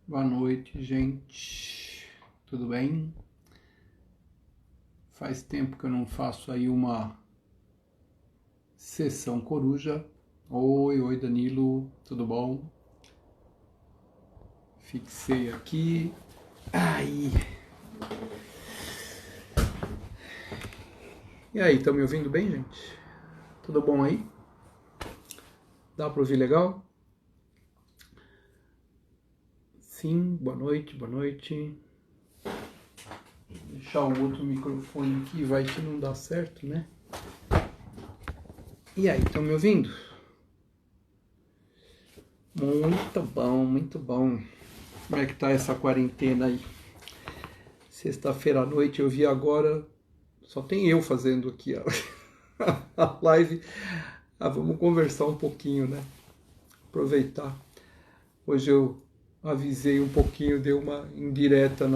Boa noite, gente. Tudo bem? Faz tempo que eu não faço aí uma sessão coruja. Oi, Danilo, tudo bom? Fixei aqui. Aí. E aí, estão me ouvindo bem, gente? Tudo bom aí? Dá para ouvir legal? Sim, boa noite, boa noite. Vou deixar o outro microfone aqui, vai que não dá certo, né? E aí, estão me ouvindo? Muito bom, muito bom. Como é que tá essa quarentena aí? Sexta-feira à noite eu vi agora, só tem eu fazendo aqui a live. Vamos conversar um pouquinho, né? Aproveitar. Hoje eu avisei um pouquinho, dei uma indireta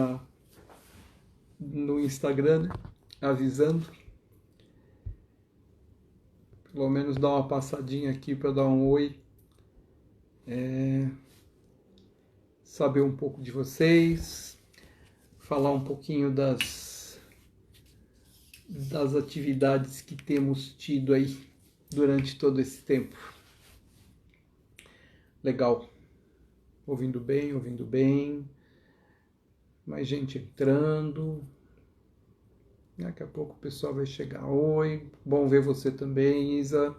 no Instagram, né? Avisando. Pelo menos dar uma passadinha aqui para dar um oi. Saber um pouco de vocês. Falar um pouquinho das atividades que temos tido aí durante todo esse tempo. Legal. Ouvindo bem, ouvindo bem. Mais gente entrando. Daqui a pouco o pessoal vai chegar. Oi, bom ver você também, Isa.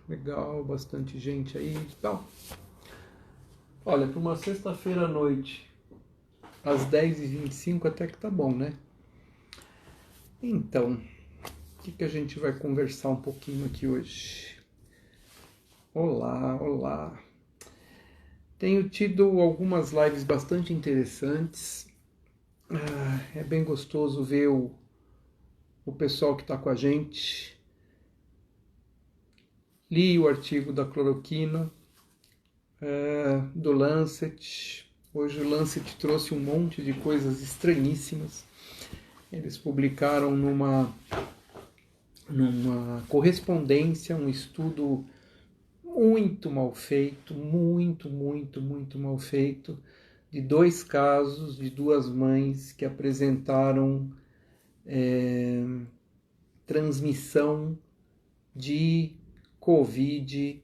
Legal, bastante gente aí. Então, olha, para uma sexta-feira à noite, às 10h25, até que tá bom, né? Então, o que a gente vai conversar um pouquinho aqui hoje? Olá, olá. Tenho tido algumas lives bastante interessantes. É bem gostoso ver o pessoal que está com a gente. Li o artigo da cloroquina, do Lancet. Hoje o Lancet trouxe um monte de coisas estranhíssimas. Eles publicaram numa correspondência um estudo muito mal feito, muito mal feito, de 2 casos de 2 mães que apresentaram transmissão de Covid,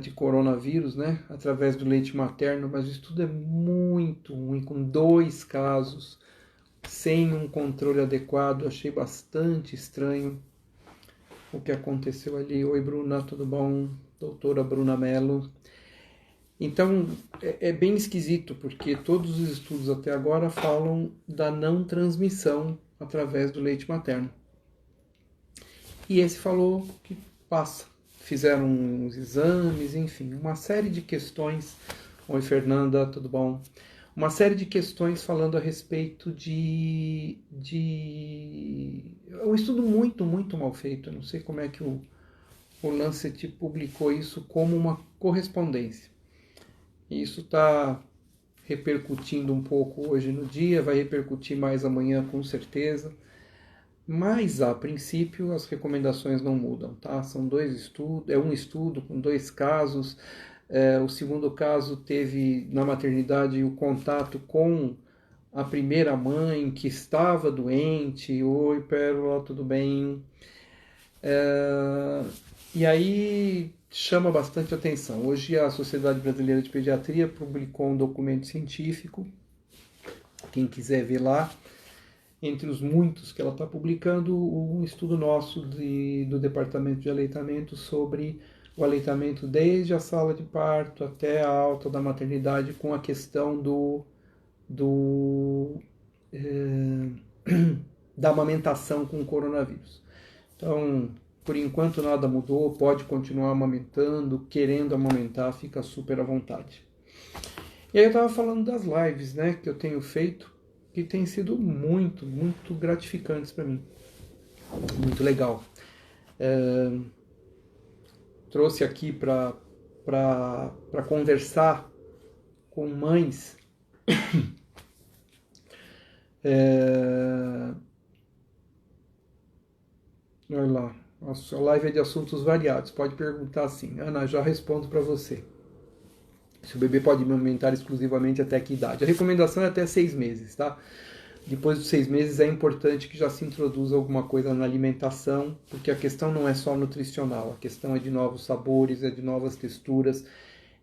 de coronavírus, né, através do leite materno, mas o estudo é muito ruim, com 2 casos, sem um controle adequado. Achei bastante estranho o que aconteceu ali. Oi, Bruna, tudo bom? Doutora Bruna Mello. Então, é bem esquisito, porque todos os estudos até agora falam da não transmissão através do leite materno. E esse falou que passa. Fizeram uns exames, enfim, uma série de questões. Oi, Fernanda, tudo bom? Uma série de questões falando a respeito É um estudo muito mal feito. Eu não sei como é que o Lancet publicou isso como uma correspondência. E isso está repercutindo um pouco hoje no dia, vai repercutir mais amanhã com certeza. Mas, a princípio, as recomendações não mudam, tá? São 2 estudos, é um estudo com 2 casos. O segundo caso teve na maternidade o contato com a primeira mãe que estava doente. Oi, Pérola, tudo bem? E aí chama bastante atenção. Hoje a Sociedade Brasileira de Pediatria publicou um documento científico, quem quiser ver lá, entre os muitos que ela está publicando, um estudo nosso do Departamento de Aleitamento sobre o aleitamento desde a sala de parto até a alta da maternidade, com a questão do da amamentação com o coronavírus. Então, por enquanto nada mudou, pode continuar amamentando, querendo amamentar, fica super à vontade. E aí eu estava falando das lives, né, que eu tenho feito, que tem sido muito gratificantes para mim. Muito legal. Trouxe aqui para conversar com mães. Olha lá, a live é de assuntos variados. Pode perguntar assim. Ana, já respondo para você. Se o bebê pode amamentar exclusivamente até que idade? A recomendação é até 6 meses, tá? Depois dos 6 meses é importante que já se introduza alguma coisa na alimentação, porque a questão não é só nutricional, a questão é de novos sabores, é de novas texturas,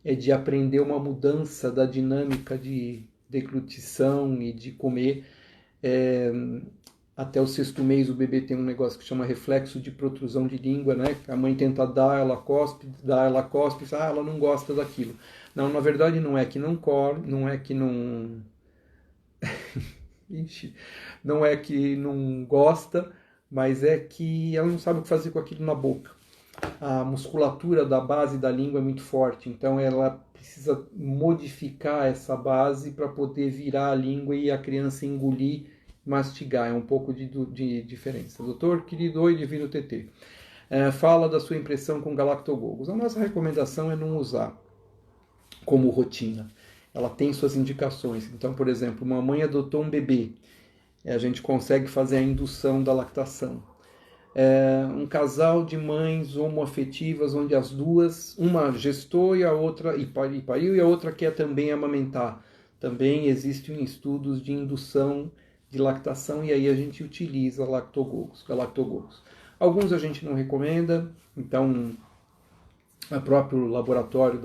é de aprender uma mudança da dinâmica de deglutição e de comer. Até o 6º mês o bebê tem um negócio que chama reflexo de protrusão de língua, né? A mãe tenta dar, ela cospe, ela não gosta daquilo. Não, na verdade não é que não come, não é que não... Ixi, não é que não gosta, mas é que ela não sabe o que fazer com aquilo na boca. A musculatura da base da língua é muito forte, então ela precisa modificar essa base para poder virar a língua e a criança engolir, mastigar. É um pouco de diferença. Doutor, querido, oi, divino TT. Fala da sua impressão com galactogogos. A nossa recomendação é não usar como rotina. Ela tem suas indicações. Então, por exemplo, uma mãe adotou um bebê, a gente consegue fazer a indução da lactação. Um casal de mães homoafetivas, onde as duas, uma gestou e a outra e pariu e a outra quer também amamentar. Também existem estudos de indução de lactação e aí a gente utiliza galactogogos. Alguns a gente não recomenda, então o próprio laboratório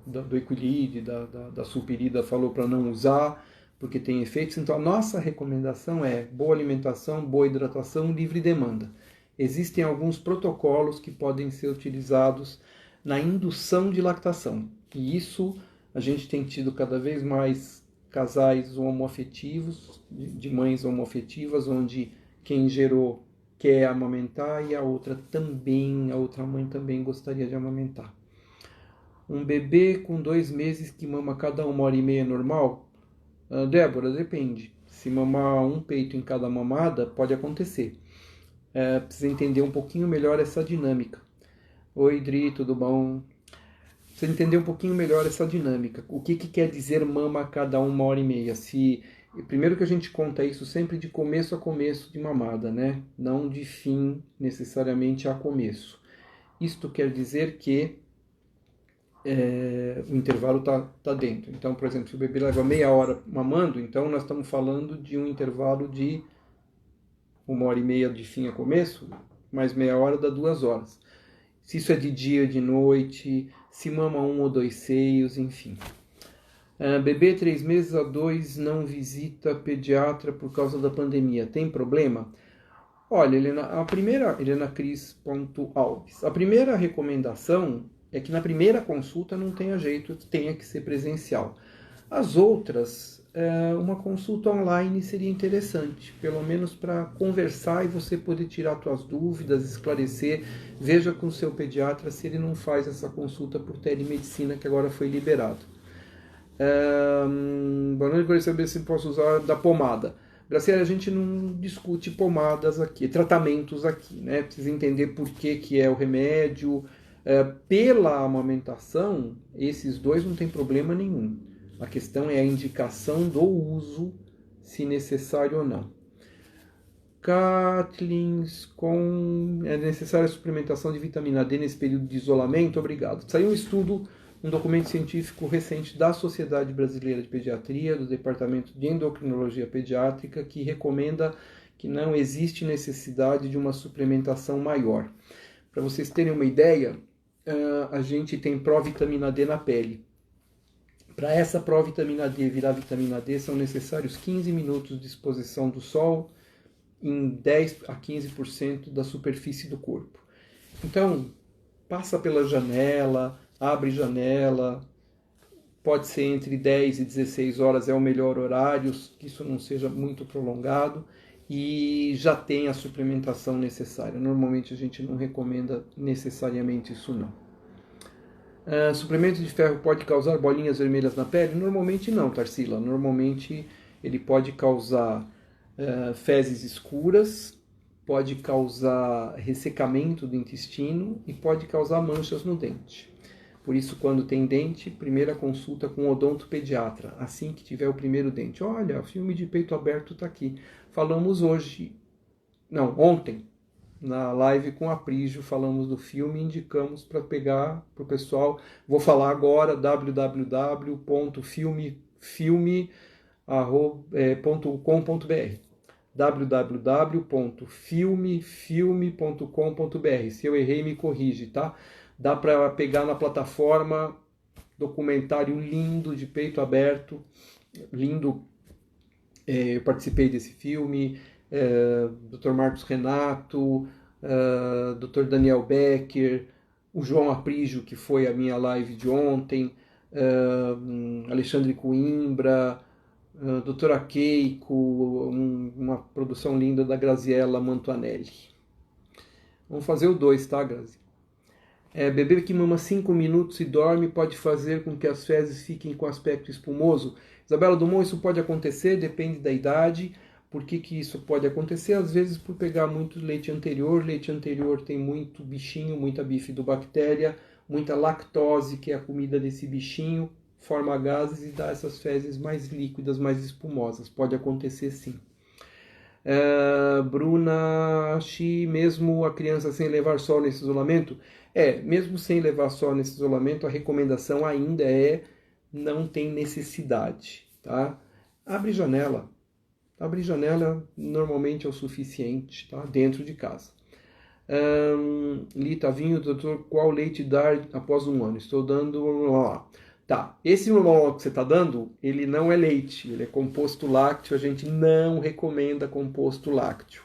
do Equilide, da Supirida falou para não usar, porque tem efeitos. Então a nossa recomendação é boa alimentação, boa hidratação, livre demanda. Existem alguns protocolos que podem ser utilizados na indução de lactação. E isso a gente tem tido cada vez mais casais homoafetivos, de mães homoafetivas, onde quem gerou quer amamentar e a outra mãe também gostaria de amamentar. Um bebê com 2 meses que mama cada 1h30 é normal? Débora, depende. Se mamar um peito em cada mamada, pode acontecer. Precisa entender um pouquinho melhor essa dinâmica. Oi, Dri, tudo bom? Precisa entender um pouquinho melhor essa dinâmica. O que quer dizer mama a cada 1h30? Primeiro que a gente conta isso sempre de começo a começo de mamada, né? Não de fim necessariamente a começo. Isto quer dizer que o intervalo está dentro. Então, por exemplo, se o bebê leva meia hora mamando, então nós estamos falando de um intervalo de 1h30 de fim a começo, mais meia hora dá 2 horas. Se isso é de dia, de noite, se mama 1 ou 2 seios, enfim. Bebê 3 meses a 2 não visita pediatra por causa da pandemia. Tem problema? Olha, Helena Cris.alves. A primeira recomendação é que na primeira consulta não tenha jeito, tenha que ser presencial. As outras, uma consulta online seria interessante, pelo menos para conversar e você poder tirar suas dúvidas, esclarecer. Veja com o seu pediatra se ele não faz essa consulta por telemedicina, que agora foi liberado. Boa noite, gostaria de saber se posso usar da pomada. Graciela, a gente não discute pomadas aqui, tratamentos aqui, né? Precisa entender por que é o remédio. Pela amamentação, esses dois não tem problema nenhum. A questão é a indicação do uso, se necessário ou não. Kathleen, é necessária a suplementação de vitamina D nesse período de isolamento? Obrigado. Saiu um estudo, um documento científico recente da Sociedade Brasileira de Pediatria, do Departamento de Endocrinologia Pediátrica, que recomenda que não existe necessidade de uma suplementação maior. Para vocês terem uma ideia, a gente tem provitamina D na pele. Para essa provitamina D virar vitamina D, são necessários 15 minutos de exposição do sol em 10 a 15% da superfície do corpo. Então, passa pela janela, abre janela, pode ser entre 10 e 16 horas, é o melhor horário, que isso não seja muito prolongado, e já tem a suplementação necessária. Normalmente a gente não recomenda necessariamente isso não. Suplemento de ferro pode causar bolinhas vermelhas na pele? Normalmente não, Tarsila. Normalmente ele pode causar fezes escuras, pode causar ressecamento do intestino e pode causar manchas no dente. Por isso, quando tem dente, primeira consulta com o odontopediatra, assim que tiver o primeiro dente. Olha, o filme de peito aberto está aqui. Falamos ontem, na live com a Prígio, falamos do filme e indicamos para pegar para o pessoal. Vou falar agora, www.filme.com.br www.filmefilme.com.br. Se eu errei, me corrige, tá? Dá para pegar na plataforma, documentário lindo, de peito aberto, lindo. Eu participei desse filme, Dr. Marcos Renato, Dr. Daniel Becker, o João Aprígio, que foi a minha live de ontem, Alexandre Coimbra, Doutora Keiko, uma produção linda da Graziella Mantuanelli. Vamos fazer o 2, tá, Grazi? Bebê que mama 5 minutos e dorme pode fazer com que as fezes fiquem com aspecto espumoso? Isabela Dumont, isso pode acontecer, depende da idade. Por que isso pode acontecer? Às vezes por pegar muito leite anterior. Leite anterior tem muito bichinho, muita bifidobactéria, muita lactose, que é a comida desse bichinho, forma gases e dá essas fezes mais líquidas, mais espumosas. Pode acontecer sim. Bruna, mesmo a criança sem levar sol nesse isolamento? Mesmo sem levar sol nesse isolamento, a recomendação ainda é não tem necessidade, tá? Abre janela. Abrir janela normalmente é o suficiente, tá? Dentro de casa. Lita Vinho, doutor, qual leite dar após 1 ano? Estou dando... Tá, esse que você está dando, ele não é leite, ele é composto lácteo, a gente não recomenda composto lácteo.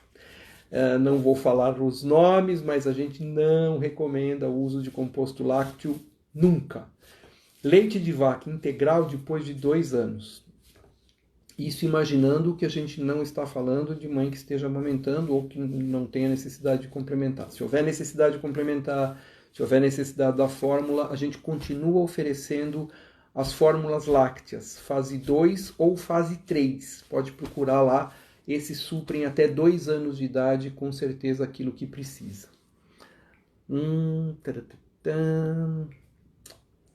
Não vou falar os nomes, mas a gente não recomenda o uso de composto lácteo nunca. Leite de vaca integral depois de 2 anos. Isso imaginando que a gente não está falando de mãe que esteja amamentando ou que não tenha necessidade de complementar. Se houver necessidade de complementar, se houver necessidade da fórmula, a gente continua oferecendo as fórmulas lácteas, fase 2 ou fase 3. Pode procurar lá, esses suprem até 2 anos de idade, com certeza aquilo que precisa.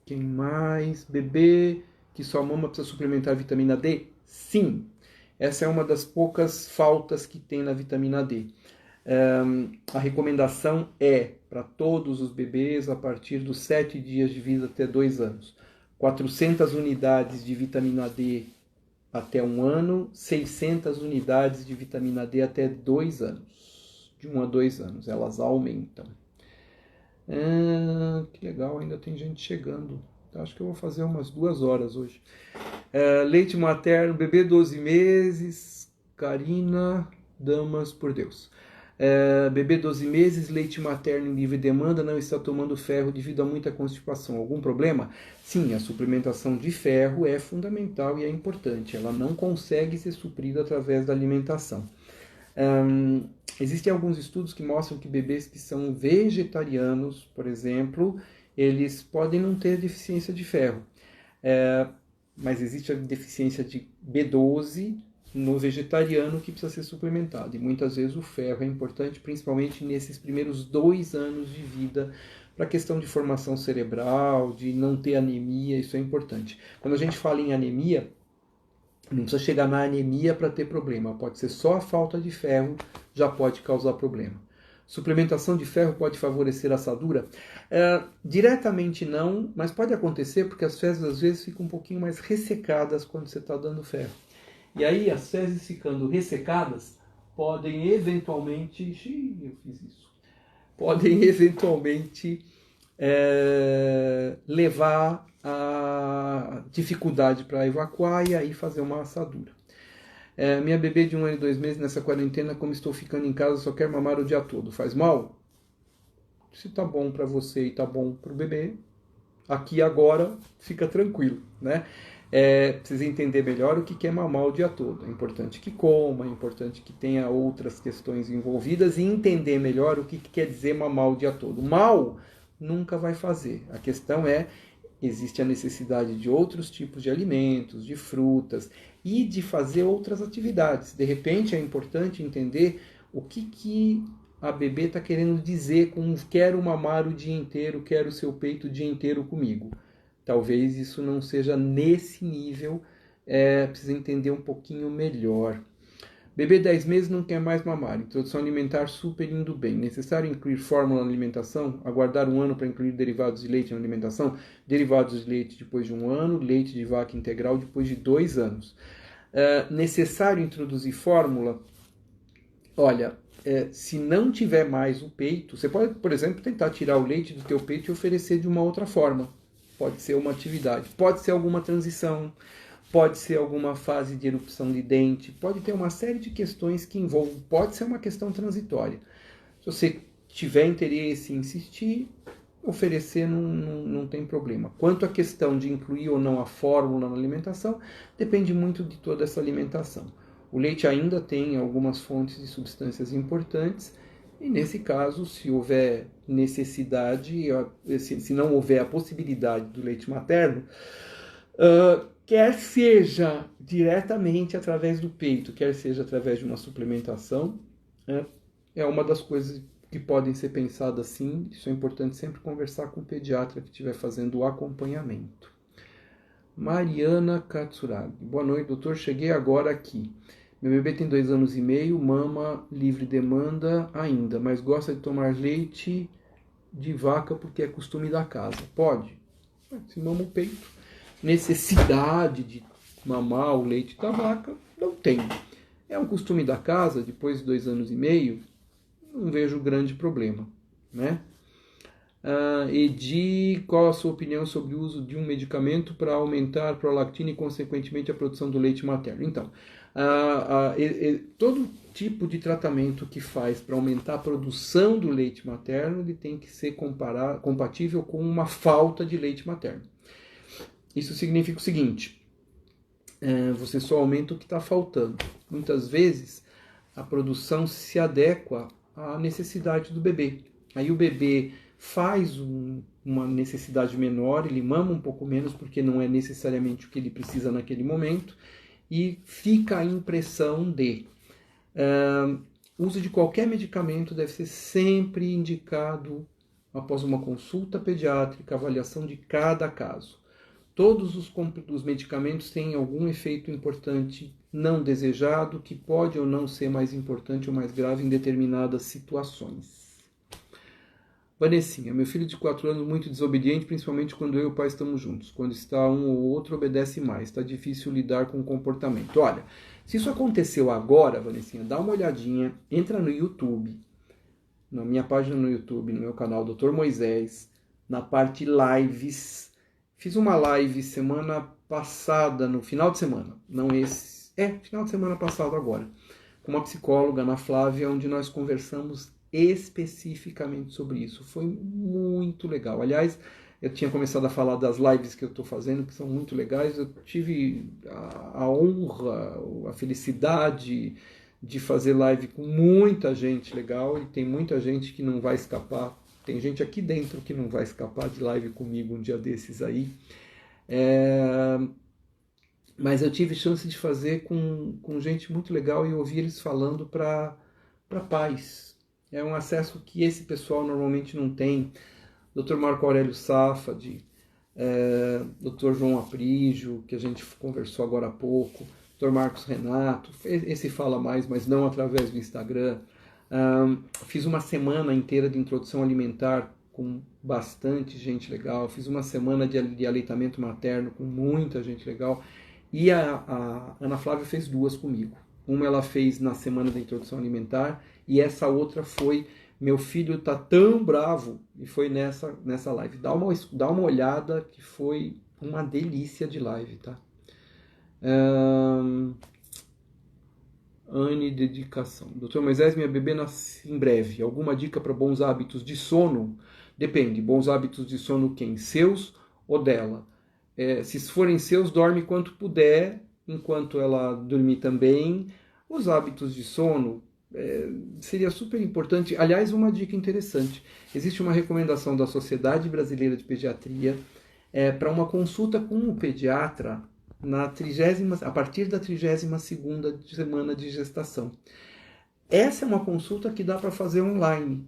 Quem mais? Bebê que sua mama precisa suplementar vitamina D? Sim, essa é uma das poucas faltas que tem na vitamina D. A recomendação é para todos os bebês a partir dos 7 dias de vida até 2 anos. 400 unidades de vitamina D até 1 ano, 600 unidades de vitamina D até 2 anos. De 1 a 2 anos, elas aumentam. Que legal, ainda tem gente chegando. Acho que eu vou fazer umas 2 horas hoje. Leite materno, bebê 12 meses, Karina Damas, por Deus. Bebê 12 meses, leite materno em livre demanda, não está tomando ferro devido a muita constipação. Algum problema? Sim, a suplementação de ferro é fundamental e é importante. Ela não consegue ser suprida através da alimentação. Existem alguns estudos que mostram que bebês que são vegetarianos, por exemplo, eles podem não ter deficiência de ferro. Mas existe a deficiência de B12 no vegetariano que precisa ser suplementado. E muitas vezes o ferro é importante, principalmente nesses primeiros 2 anos de vida, para a questão de formação cerebral, de não ter anemia, isso é importante. Quando a gente fala em anemia, não precisa chegar na anemia para ter problema, pode ser só a falta de ferro, já pode causar problema. Suplementação de ferro pode favorecer a assadura? Diretamente não, mas pode acontecer porque as fezes às vezes ficam um pouquinho mais ressecadas quando você está dando ferro. E aí as fezes ficando ressecadas podem eventualmente... eu fiz isso. Podem eventualmente levar a dificuldade para evacuar e aí fazer uma assadura. Minha bebê de 1 ano e 2 meses nessa quarentena, como estou ficando em casa, só quer mamar o dia todo. Faz mal? Se tá bom para você e tá bom para o bebê, aqui agora fica tranquilo, né? Precisa entender melhor o que é mamar o dia todo. É importante que coma, é importante que tenha outras questões envolvidas e entender melhor o que quer dizer mamar o dia todo. Mal nunca vai fazer. A questão é, existe a necessidade de outros tipos de alimentos, de frutas e de fazer outras atividades. De repente é importante entender o que a bebê está querendo dizer com quero mamar o dia inteiro, quero o seu peito o dia inteiro comigo. Talvez isso não seja nesse nível, precisa entender um pouquinho melhor. Bebê 10 meses não quer mais mamar. Introdução alimentar super indo bem. Necessário incluir fórmula na alimentação? Aguardar um ano para incluir derivados de leite na alimentação? Derivados de leite depois de um ano, leite de vaca integral depois de 2 anos. Necessário introduzir fórmula? Olha, se não tiver mais o peito, você pode, por exemplo, tentar tirar o leite do teu peito e oferecer de uma outra forma. Pode ser uma atividade, pode ser alguma transição, pode ser alguma fase de erupção de dente, pode ter uma série de questões que envolvem, pode ser uma questão transitória. Se você tiver interesse em insistir, oferecer não tem problema. Quanto à questão de incluir ou não a fórmula na alimentação, depende muito de toda essa alimentação. O leite ainda tem algumas fontes de substâncias importantes, e nesse caso, se houver necessidade, se não houver a possibilidade do leite materno, quer seja diretamente através do peito, quer seja através de uma suplementação, é uma das coisas que podem ser pensadas assim. Isso é importante sempre conversar com o pediatra que estiver fazendo o acompanhamento. Mariana Katsuragi. Boa noite, doutor. Cheguei agora aqui. Meu bebê tem 2 anos e meio, mama livre demanda ainda, mas gosta de tomar leite de vaca porque é costume da casa. Pode? Se mama o peito. Necessidade de mamar o leite da vaca, não tem. É um costume da casa, depois de 2 anos e meio, não vejo grande problema, né? Edi, qual a sua opinião sobre o uso de um medicamento para aumentar a prolactina e, consequentemente, a produção do leite materno? Então, todo tipo de tratamento que faz para aumentar a produção do leite materno, ele tem que ser compatível com uma falta de leite materno. Isso significa o seguinte, você só aumenta o que está faltando. Muitas vezes, a produção se adequa à necessidade do bebê. Aí o bebê faz uma necessidade menor, ele mama um pouco menos, porque não é necessariamente o que ele precisa naquele momento, e fica a impressão de... o uso de qualquer medicamento deve ser sempre indicado após uma consulta pediátrica, avaliação de cada caso. Todos os medicamentos têm algum efeito importante não desejado, que pode ou não ser mais importante ou mais grave em determinadas situações. Vanessinha, meu filho de 4 anos muito desobediente, principalmente quando eu e o pai estamos juntos. Quando está um ou outro, obedece mais. Está difícil lidar com o comportamento. Olha, se isso aconteceu agora, Vanessinha, dá uma olhadinha, entra no YouTube, na minha página no YouTube, no meu canal Dr. Moisés, na parte lives. Fiz uma live semana passada, no final de semana, final de semana passado agora, com uma psicóloga, Ana Flávia, onde nós conversamos especificamente sobre isso. Foi muito legal. Aliás, eu tinha começado a falar das lives que eu estou fazendo, que são muito legais. Eu tive a honra, a felicidade de fazer live com muita gente legal, e tem muita gente que não vai escapar. Tem gente aqui dentro que não vai escapar de live comigo um dia desses aí. Mas eu tive chance de fazer com gente muito legal e ouvir eles falando para pais. É um acesso que esse pessoal normalmente não tem. Dr. Marco Aurélio Safadi, Dr. João Aprígio, que a gente conversou agora há pouco, Dr. Marcos Renato, esse fala mais, mas não através do Instagram. Fiz uma semana inteira de introdução alimentar com bastante gente legal, fiz uma semana de aleitamento materno com muita gente legal, e a Ana Flávia fez 2 comigo. Uma ela fez na semana da introdução alimentar, e essa outra foi meu filho tá tão bravo, e foi nessa live. Dá uma olhada, que foi uma delícia de live, tá? Anne, dedicação. Dr. Moisés, minha bebê nasce em breve. Alguma dica para bons hábitos de sono? Depende. Bons hábitos de sono quem? Seus ou dela? Se forem seus, dorme quanto puder, enquanto ela dormir também. Os hábitos de sono seria super importante. Aliás, uma dica interessante. Existe uma recomendação da Sociedade Brasileira de Pediatria para uma consulta com o pediatra a partir da 32ª semana de gestação. Essa é uma consulta que dá para fazer online.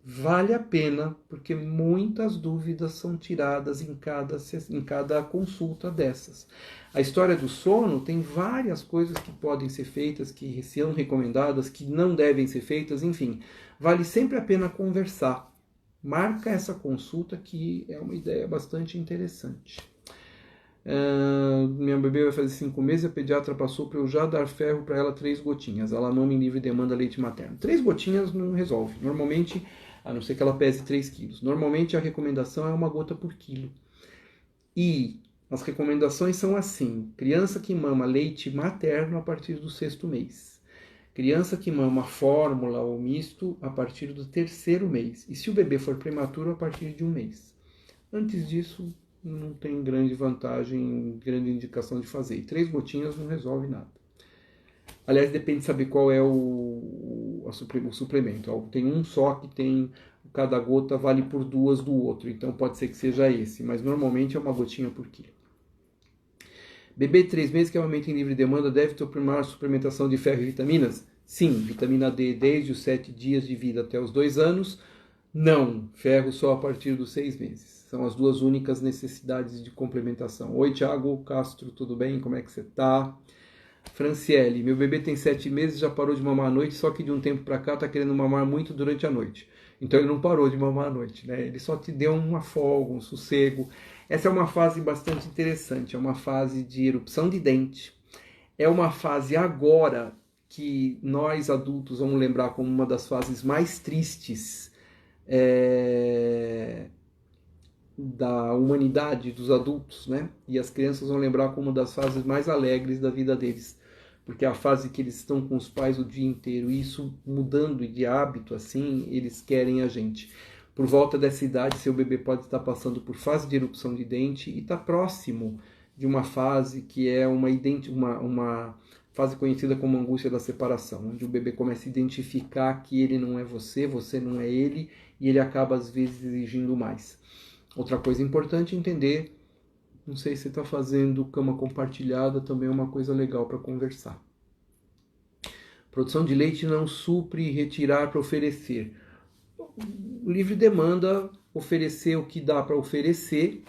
vale a pena, porque muitas dúvidas são tiradas em cada consulta dessas. A história do sono tem várias coisas que podem ser feitas, que são recomendadas, que não devem ser feitas, enfim. Vale sempre a pena conversar. Marca essa consulta, que é uma ideia bastante interessante. Minha bebê vai fazer 5 meses, a pediatra passou para eu já dar ferro para ela 3 gotinhas. Ela não me livre demanda leite materno. 3 gotinhas não resolve. Normalmente, a não ser que ela pese 3 quilos. Normalmente a recomendação é 1 gota por quilo. E as recomendações são assim: criança que mama leite materno a partir do 6º mês. Criança que mama fórmula ou misto a partir do 3º mês. E se o bebê for prematuro, a partir de 1 mês. Antes disso, não tem grande vantagem, grande indicação de fazer. E 3 gotinhas não resolve nada. Aliás, depende de saber qual é o suplemento. Tem um só que tem, cada gota vale por 2 do outro. Então pode ser que seja esse, mas normalmente é 1 gotinha por quilo. Bebê de 3 meses que é aumenta em livre demanda deve tomar suplementação de ferro e vitaminas? Sim, vitamina D desde os 7 dias de vida até os 2 anos. Não, ferro só a partir dos 6 meses. São as 2 únicas necessidades de complementação. Oi, Thiago Castro, tudo bem? Como é que você está? Franciele, meu bebê tem 7 meses, já parou de mamar à noite, só que de um tempo para cá está querendo mamar muito durante a noite. Então ele não parou de mamar à noite, né? Ele só te deu uma folga, um sossego. Essa é uma fase bastante interessante, é uma fase de erupção de dente. É uma fase agora que nós adultos vamos lembrar como uma das fases mais tristes da humanidade, dos adultos, né? E as crianças vão lembrar como uma das fases mais alegres da vida deles, porque é a fase que eles estão com os pais o dia inteiro, e isso mudando de hábito, assim, eles querem a gente. Por volta dessa idade, seu bebê pode estar passando por fase de erupção de dente e está próximo de uma fase que é uma fase conhecida como angústia da separação, onde o bebê começa a identificar que ele não é você, você não é ele, e ele acaba às vezes exigindo mais. Outra coisa importante é entender, não sei se está fazendo cama compartilhada, também é uma coisa legal para conversar. Produção de leite não supre retirar para oferecer. Livre demanda, oferecer o que dá para oferecer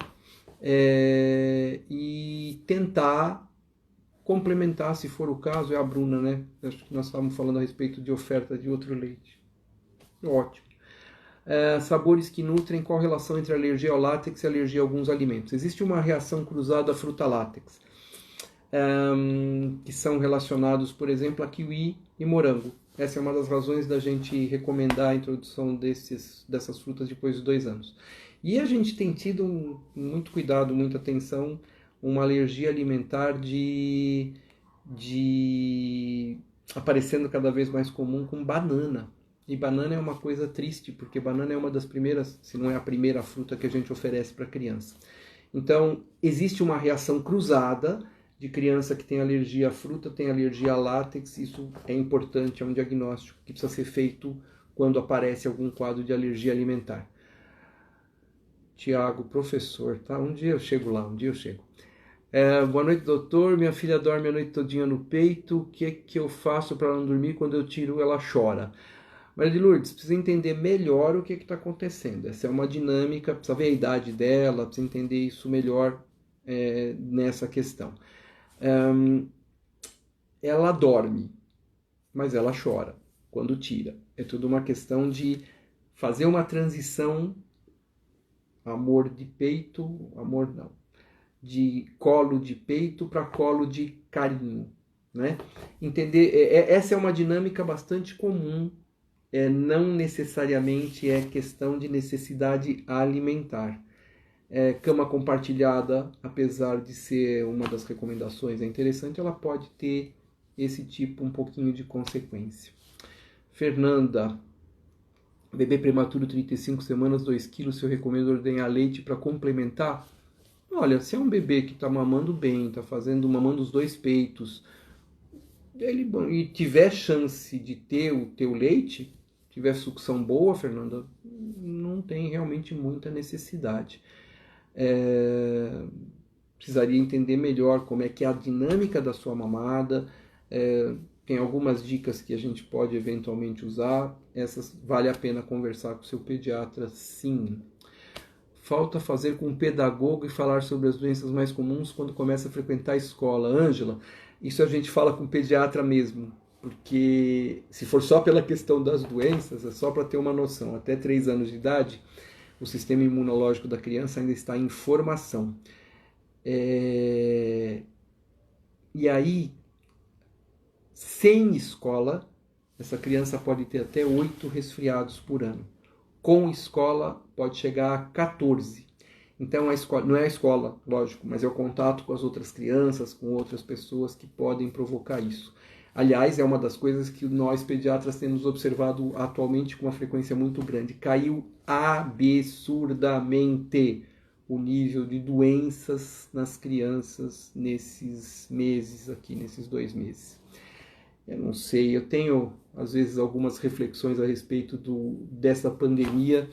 e tentar complementar, se for o caso, é a Bruna, né? Acho que nós estávamos falando a respeito de oferta de outro leite. Ótimo. Sabores que nutrem, qual a relação entre alergia ao látex e alergia a alguns alimentos? Existe uma reação cruzada à fruta látex, que são relacionados, por exemplo, a kiwi e morango. Essa é uma das razões da gente recomendar a introdução dessas frutas depois de 2 anos. E a gente tem tido muito cuidado, muita atenção, uma alergia alimentar aparecendo cada vez mais comum com banana. E banana é uma coisa triste, porque banana é uma das primeiras, se não é a primeira fruta que a gente oferece para criança. Então, existe uma reação cruzada de criança que tem alergia à fruta, tem alergia a látex. Isso é importante, é um diagnóstico que precisa ser feito quando aparece algum quadro de alergia alimentar. Tiago, professor, tá? Um dia eu chego lá, um dia eu chego. Boa noite, doutor. Minha filha dorme a noite todinha no peito. O que eu faço para ela não dormir? Quando eu tiro, ela chora. Maria de Lourdes, precisa entender melhor o que está acontecendo. Essa é uma dinâmica, precisa ver a idade dela, precisa entender isso melhor nessa questão. Ela dorme, mas ela chora quando tira. É tudo uma questão de fazer uma transição, amor de peito, amor não, de colo de peito para colo de carinho, né? Entender, essa é uma dinâmica bastante comum. Não necessariamente é questão de necessidade alimentar. Cama compartilhada, apesar de ser uma das recomendações, é interessante, ela pode ter esse tipo um pouquinho de consequência. Fernanda, bebê prematuro 35 semanas, 2 quilos, se eu recomendo ordenhar leite para complementar? Olha, se é um bebê que está mamando bem, está mamando os 2 peitos, e tiver chance de ter o teu leite, tiver sucção boa, Fernanda, não tem realmente muita necessidade. Precisaria entender melhor como é que é a dinâmica da sua mamada, tem algumas dicas que a gente pode eventualmente usar. Essas vale a pena conversar com o seu pediatra, sim. Falta fazer com um pedagogo e falar sobre as doenças mais comuns quando começa a frequentar a escola. Ângela, isso a gente fala com o pediatra mesmo, porque se for só pela questão das doenças, é só para ter uma noção. Até 3 anos de idade, o sistema imunológico da criança ainda está em formação. E aí, sem escola, essa criança pode ter até 8 resfriados por ano. Com escola, pode chegar a 14. Então, a escola, não é a escola, lógico, mas é o contato com as outras crianças, com outras pessoas que podem provocar isso. Aliás, é uma das coisas que nós pediatras temos observado atualmente com uma frequência muito grande. Caiu absurdamente o nível de doenças nas crianças nesses meses aqui, nesses 2 meses. Eu não sei, eu tenho às vezes algumas reflexões a respeito dessa pandemia,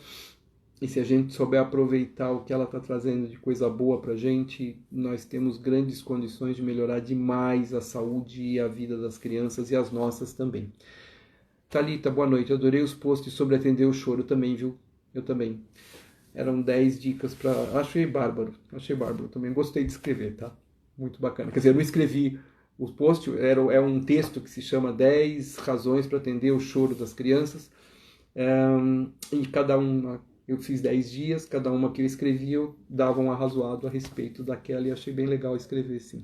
e se a gente souber aproveitar o que ela está trazendo de coisa boa para a gente, nós temos grandes condições de melhorar demais a saúde e a vida das crianças e as nossas também. Thalita, boa noite, adorei os posts sobre atender o choro também, viu? Eu também. Eram 10 dicas para... Achei bárbaro, também gostei de escrever, tá? Muito bacana. Quer dizer, eu não escrevi o post, é um texto que se chama 10 razões para atender o choro das crianças. E cada uma, eu fiz 10 dias, cada uma que eu escrevia, eu dava um arrazoado a respeito daquela e achei bem legal escrever, sim.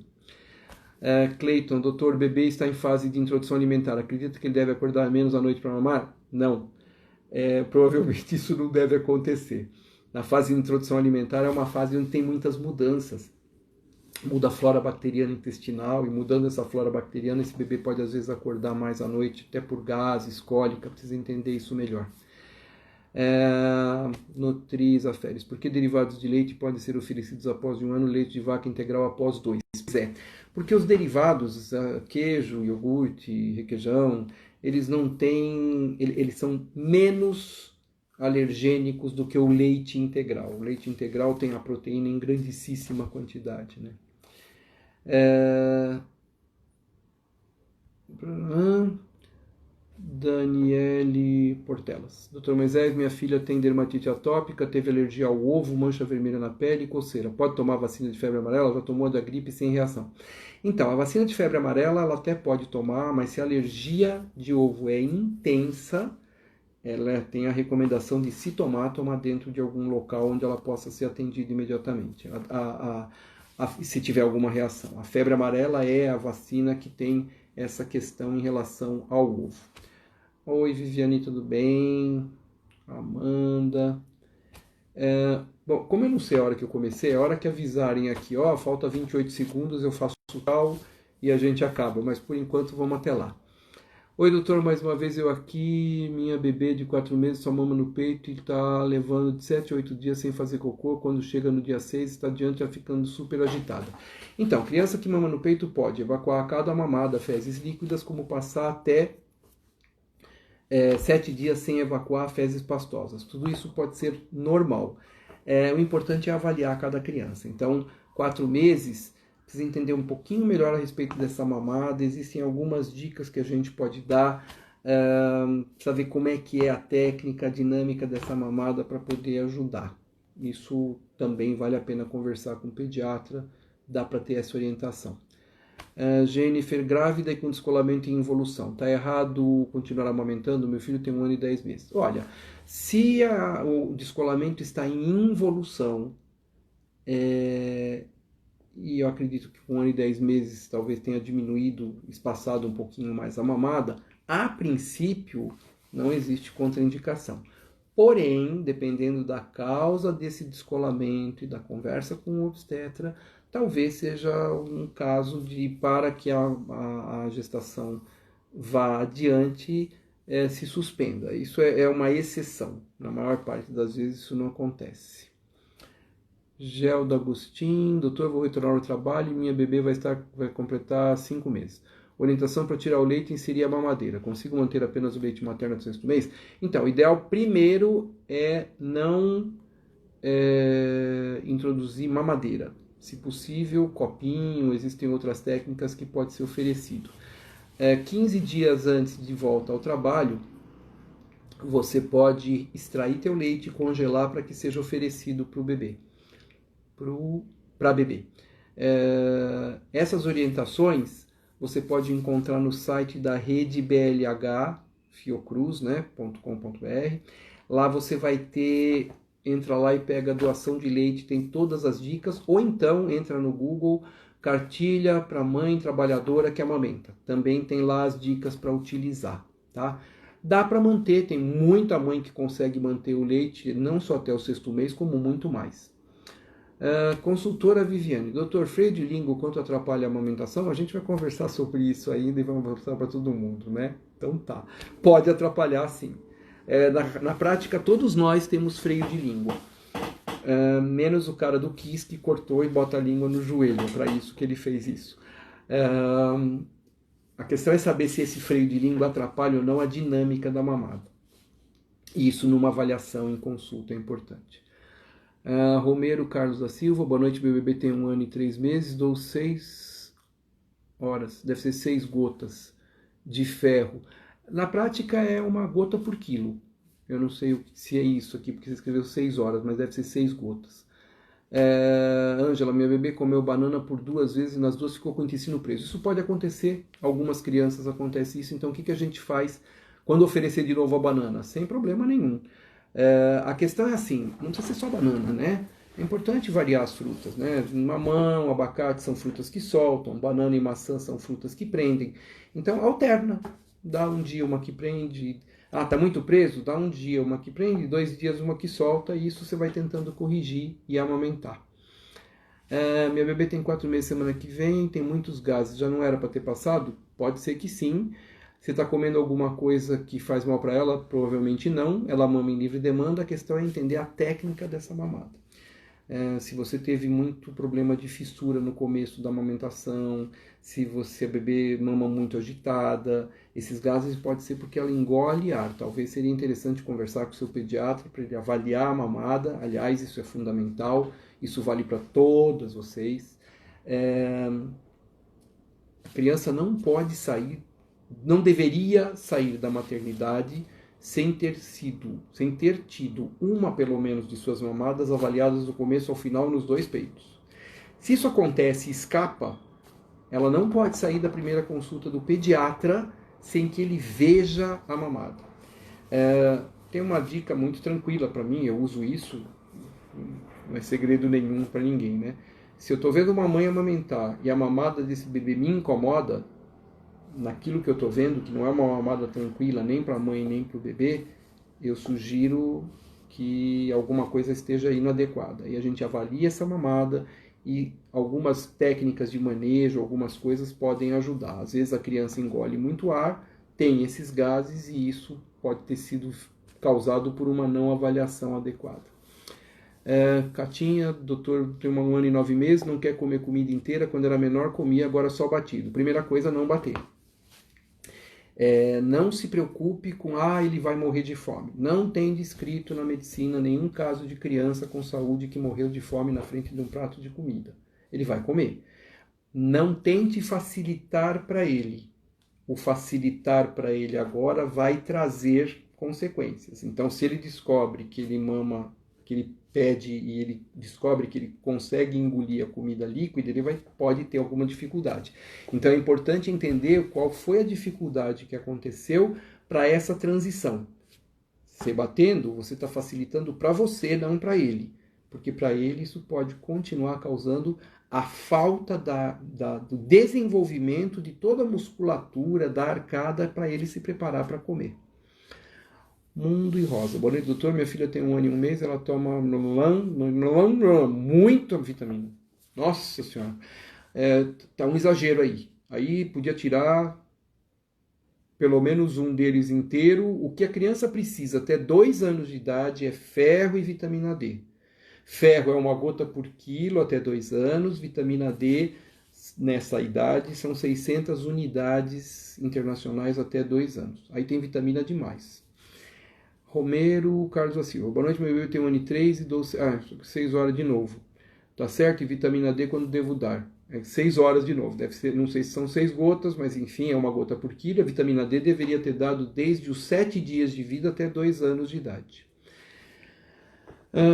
Cleiton, doutor, o bebê está em fase de introdução alimentar. Acredita que ele deve acordar menos à noite para mamar? Não. Provavelmente isso não deve acontecer. Na fase de introdução alimentar é uma fase onde tem muitas mudanças. Muda a flora bacteriana intestinal, e mudando essa flora bacteriana, esse bebê pode às vezes acordar mais à noite, até por gases, cólica, precisa entender isso melhor. Nutriz Aferes, por que derivados de leite podem ser oferecidos após 1 ano, leite de vaca integral após 2? Porque os derivados, queijo, iogurte, requeijão, eles não têm, eles são menos alergênicos do que o leite integral. O leite integral tem a proteína em grandíssima quantidade, né? Daniele Portelas. Dr. Moisés, minha filha tem dermatite atópica, teve alergia ao ovo, mancha vermelha na pele e coceira. Pode tomar vacina de febre amarela? Já tomou da gripe sem reação. Então, a vacina de febre amarela ela até pode tomar, mas se a alergia de ovo é intensa, ela tem a recomendação de, se tomar dentro de algum local onde ela possa ser atendida imediatamente, se tiver alguma reação. A febre amarela é a vacina que tem essa questão em relação ao ovo. Oi, Viviane, tudo bem? Amanda. Bom, como eu não sei a hora que eu comecei, a hora que avisarem aqui, falta 28 segundos, eu faço tal e a gente acaba, mas por enquanto vamos até lá. Oi, doutor, mais uma vez eu aqui, minha bebê de 4 meses só mama no peito e está levando de 7 a 8 dias sem fazer cocô, quando chega no dia 6 está diante já ficando super agitada. Então, criança que mama no peito pode evacuar a cada mamada fezes líquidas, como passar até 7 dias sem evacuar fezes pastosas. Tudo isso pode ser normal. O importante é avaliar cada criança. Então, 4 meses... precisa entender um pouquinho melhor a respeito dessa mamada, existem algumas dicas que a gente pode dar, precisa ver como é que é a técnica, a dinâmica dessa mamada para poder ajudar. Isso também vale a pena conversar com o pediatra, dá para ter essa orientação. Jennifer, grávida e com descolamento em involução. Está errado continuar amamentando? Meu filho tem 1 ano e 10 meses. Olha, se o descolamento está em involução, e eu acredito que com 1 ano e 10 meses talvez tenha diminuído, espaçado um pouquinho mais a mamada, a princípio não existe contraindicação. Porém, dependendo da causa desse descolamento e da conversa com o obstetra, talvez seja um caso de, para que a gestação vá adiante, se suspenda. Isso é uma exceção. Na maior parte das vezes isso não acontece. Gelda Agostinho, doutor, vou retornar ao trabalho e minha bebê vai completar 5 meses. Orientação para tirar o leite e inserir a mamadeira. Consigo manter apenas o leite materno até o 6º mês? Então, o ideal primeiro é não introduzir mamadeira. Se possível, copinho, existem outras técnicas que pode ser oferecido. 15 dias antes de volta ao trabalho, você pode extrair teu leite e congelar para que seja oferecido para o bebê, para bebê. Essas orientações você pode encontrar no site da rede BLH Fiocruz, né, .com.br. Lá você vai ter, entra lá e pega a doação de leite, tem todas as dicas, ou então entra no Google, cartilha para mãe trabalhadora que amamenta. Também tem lá as dicas para utilizar, tá? Dá para manter, tem muita mãe que consegue manter o leite, não só até o 6º mês, como muito mais. Consultora Viviane, Dr. freio de língua, quanto atrapalha a amamentação? A gente vai conversar sobre isso ainda e vamos mostrar para todo mundo, né? Então tá, pode atrapalhar sim. Na prática, todos nós temos freio de língua, menos o cara do Kiss que cortou e bota a língua no joelho, para isso que ele fez isso. A questão é saber se esse freio de língua atrapalha ou não a dinâmica da mamada. Isso numa avaliação em consulta é importante. Romero Carlos da Silva, boa noite, meu bebê tem 1 ano e 3 meses, dou 6 horas, deve ser 6 gotas de ferro. Na prática é uma gota por quilo. Eu não sei se é isso aqui, porque você escreveu 6 horas, mas deve ser 6 gotas. Ângela, minha bebê comeu banana por 2 vezes e nas 2 ficou com o intestino preso. Isso pode acontecer, algumas crianças acontece isso, então o que a gente faz quando oferecer de novo a banana? Sem problema nenhum. A questão é assim, não precisa ser só banana, né? É importante variar as frutas, né? Mamão, abacate são frutas que soltam, banana e maçã são frutas que prendem. Então alterna, dá um dia uma que prende, tá muito preso? Dá um dia uma que prende, 2 dias uma que solta, e isso você vai tentando corrigir e amamentar. Minha bebê tem 4 meses semana que vem, tem muitos gases, já não era para ter passado? Pode ser que sim. Você está comendo alguma coisa que faz mal para ela? Provavelmente não. Ela mama em livre demanda. A questão é entender a técnica dessa mamada. Se você teve muito problema de fissura no começo da amamentação, se a bebê mama muito agitada, esses gases pode ser porque ela engole ar. Talvez seria interessante conversar com o seu pediatra para ele avaliar a mamada. Aliás, isso é fundamental. Isso vale para todas vocês. A criança não pode sair, não deveria sair da maternidade sem ter tido uma, pelo menos, de suas mamadas avaliadas do começo ao final nos 2 peitos. Se isso acontece e escapa, ela não pode sair da primeira consulta do pediatra sem que ele veja a mamada. Tem uma dica muito tranquila para mim, eu uso isso, não é segredo nenhum para ninguém, né? Se eu estou vendo uma mãe amamentar e a mamada desse bebê me incomoda, naquilo que eu estou vendo, que não é uma mamada tranquila nem para a mãe nem para o bebê, eu sugiro que alguma coisa esteja inadequada. E a gente avalia essa mamada e algumas técnicas de manejo, algumas coisas podem ajudar. Às vezes a criança engole muito ar, tem esses gases e isso pode ter sido causado por uma não avaliação adequada. Catinha, doutor, tem 1 ano e 9 meses, não quer comer comida inteira, quando era menor comia, agora só batido. Primeira coisa, não bater. Não se preocupe com, ele vai morrer de fome. Não tem descrito na medicina nenhum caso de criança com saúde que morreu de fome na frente de um prato de comida. Ele vai comer. Não tente facilitar para ele. O facilitar para ele agora vai trazer consequências. Então, se ele descobre que ele mama, que ele pede e ele descobre que ele consegue engolir a comida líquida, ele pode ter alguma dificuldade. Então é importante entender qual foi a dificuldade que aconteceu para essa transição. Você batendo, você está facilitando para você, não para ele. Porque para ele isso pode continuar causando a falta do desenvolvimento de toda a musculatura, da arcada, para ele se preparar para comer. Mundo e Rosa. Boa noite, doutor. Minha filha tem 1 ano e 1 mês, ela toma muita vitamina. Nossa Senhora. Tá um exagero aí. Aí podia tirar pelo menos um deles inteiro. O que a criança precisa até 2 anos de idade é ferro e vitamina D. Ferro é 1 gota por quilo até 2 anos. Vitamina D, nessa idade, são 600 unidades internacionais até 2 anos. Aí tem vitamina demais. Romero Carlos da Silva. Boa noite, meu bebê tem 1 ano e 3 e dou 6 horas de novo. Tá certo? E vitamina D quando devo dar? É 6 horas de novo, deve ser, não sei se são 6 gotas, mas enfim, é uma gota por quilo. A vitamina D deveria ter dado desde os 7 dias de vida até 2 anos de idade.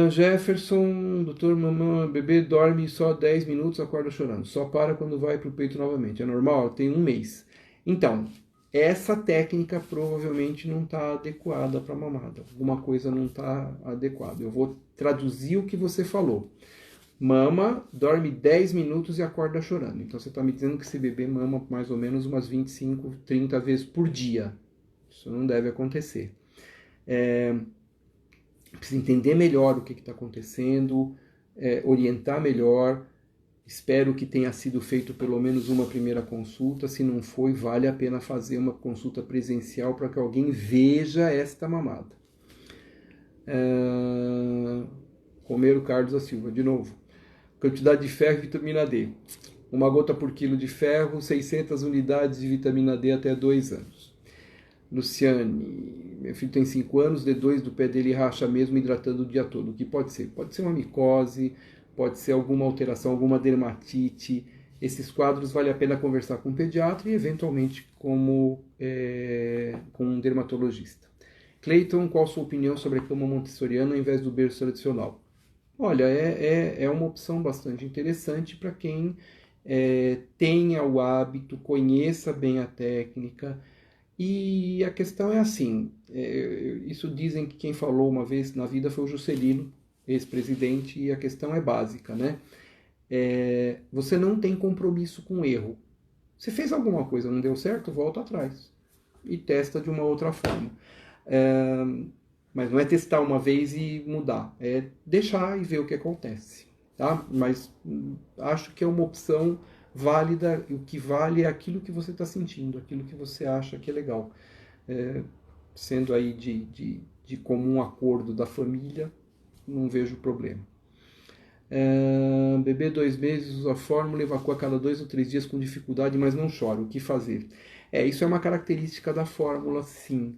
Jefferson, doutor, mamãe, bebê dorme só 10 minutos, acorda chorando. Só para quando vai para o peito novamente. É normal? Tem 1 mês. Então, essa técnica provavelmente não está adequada para a mamada. Alguma coisa não está adequada. Eu vou traduzir o que você falou. Mama, dorme 10 minutos e acorda chorando. Então você está me dizendo que esse bebê mama mais ou menos umas 25, 30 vezes por dia. Isso não deve acontecer. Precisa entender melhor o que está acontecendo, orientar melhor. Espero que tenha sido feito pelo menos uma primeira consulta. Se não foi, vale a pena fazer uma consulta presencial para que alguém veja esta mamada. Romero Carlos da Silva, de novo. Quantidade de ferro e vitamina D. 1 gota por quilo de ferro, 600 unidades de vitamina D até 2 anos. Luciane, meu filho tem 5 anos, D2 do pé dele racha mesmo hidratando o dia todo. O que pode ser? Pode ser uma micose, pode ser alguma alteração, alguma dermatite. Esses quadros vale a pena conversar com um pediatra e eventualmente com um dermatologista. Cleiton, qual a sua opinião sobre a cama montessoriana ao invés do berço tradicional? Olha, é uma opção bastante interessante para quem tenha o hábito, conheça bem a técnica. E a questão é assim, isso dizem que quem falou uma vez na vida foi o Juscelino, ex-presidente, e a questão é básica, né? Você não tem compromisso com o erro. Você fez alguma coisa, não deu certo, volta atrás e testa de uma outra forma. Mas não é testar uma vez e mudar, é deixar e ver o que acontece, tá? Mas acho que é uma opção válida, o que vale é aquilo que você está sentindo, aquilo que você acha que é legal. Sendo aí de comum acordo da família, não vejo problema. Bebê 2 meses, usa fórmula, evacua a cada 2 ou 3 dias com dificuldade, mas não chora. O que fazer? Isso é uma característica da fórmula, sim.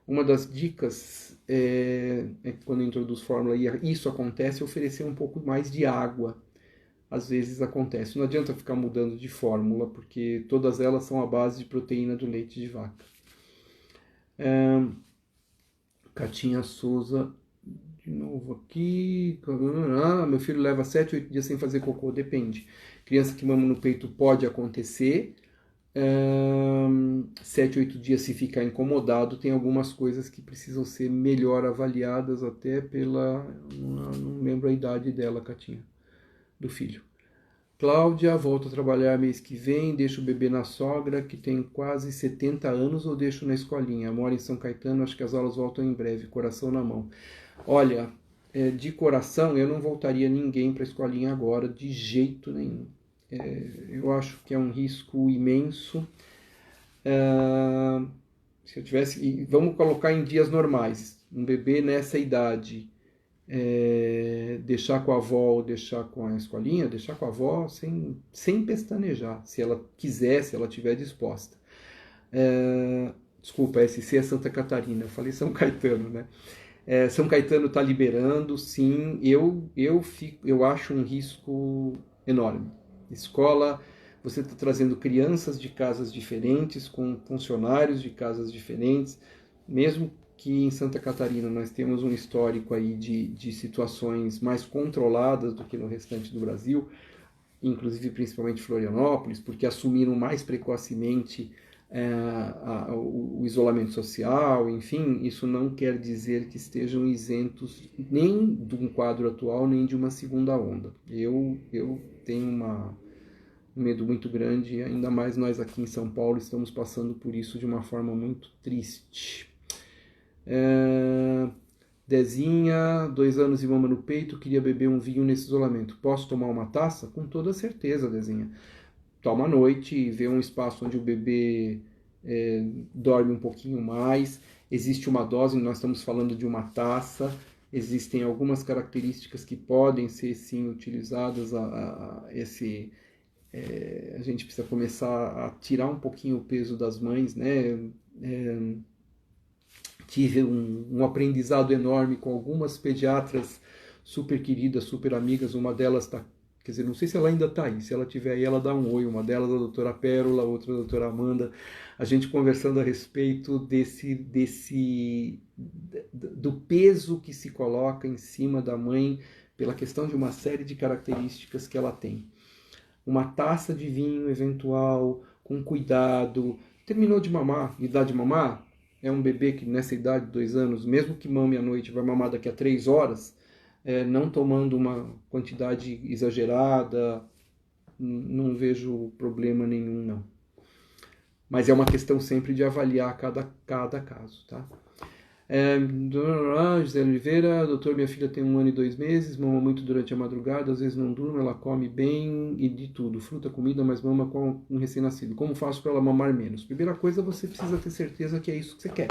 Uma das dicas quando introduz fórmula e isso acontece, é oferecer um pouco mais de água. Às vezes acontece. Não adianta ficar mudando de fórmula, porque todas elas são à base de proteína do leite de vaca. Catinha Souza, de novo aqui. Meu filho leva 7, 8 dias sem fazer cocô. Depende. Criança que mama no peito pode acontecer. 7, 8 dias se ficar incomodado, tem algumas coisas que precisam ser melhor avaliadas até pela... Não lembro a idade dela, Catinha, do filho. Cláudia, volto a trabalhar mês que vem, deixo o bebê na sogra, que tem quase 70 anos, ou deixo na escolinha? Moro em São Caetano, acho que as aulas voltam em breve, coração na mão. Olha, de coração, eu não voltaria ninguém para a escolinha agora, de jeito nenhum. Eu acho que é um risco imenso. Se eu tivesse... Vamos colocar em dias normais. Um bebê nessa idade, deixar com a avó ou deixar com a escolinha, deixar com a avó sem pestanejar, se ela quiser, se ela estiver disposta. Desculpa, SC é Santa Catarina, eu falei São Caetano, né? São Caetano está liberando, sim. Eu acho um risco enorme. Escola, você está trazendo crianças de casas diferentes, com funcionários de casas diferentes, mesmo que em Santa Catarina nós temos um histórico aí de situações mais controladas do que no restante do Brasil, inclusive principalmente Florianópolis, porque assumiram mais precocemente o isolamento social, enfim, isso não quer dizer que estejam isentos nem de um quadro atual, nem de uma segunda onda. Eu tenho um medo muito grande, ainda mais nós aqui em São Paulo estamos passando por isso de uma forma muito triste. Dezinha, 2 anos e mama no peito, queria beber um vinho nesse isolamento. Posso tomar uma taça? Com toda certeza, Dezinha. Toma à noite, vê um espaço onde o bebê dorme um pouquinho mais. Existe uma dose, nós estamos falando de uma taça. Existem algumas características que podem ser, sim, utilizadas a gente precisa começar a tirar um pouquinho o peso das mães, né? Tive um aprendizado enorme com algumas pediatras super queridas, super amigas. Uma delas está Quer dizer, não sei se ela ainda está aí. Se ela estiver aí, ela dá um oi. Uma delas, a doutora Pérola, outra, a doutora Amanda. A gente conversando a respeito do peso que se coloca em cima da mãe pela questão de uma série de características que ela tem. Uma taça de vinho eventual, com cuidado. Terminou de mamar, idade de mamar? É um bebê que nessa idade, 2 anos, mesmo que mame à noite, vai mamar daqui a 3 horas, não tomando uma quantidade exagerada, não vejo problema nenhum, não. Mas é uma questão sempre de avaliar cada caso, tá? José Oliveira, doutor, minha filha tem 1 ano e 2 meses, mama muito durante a madrugada, às vezes não durma, ela come bem e de tudo, fruta, comida, mas mama com um recém-nascido. Como faço para ela mamar menos? Primeira coisa, você precisa ter certeza que é isso que você quer.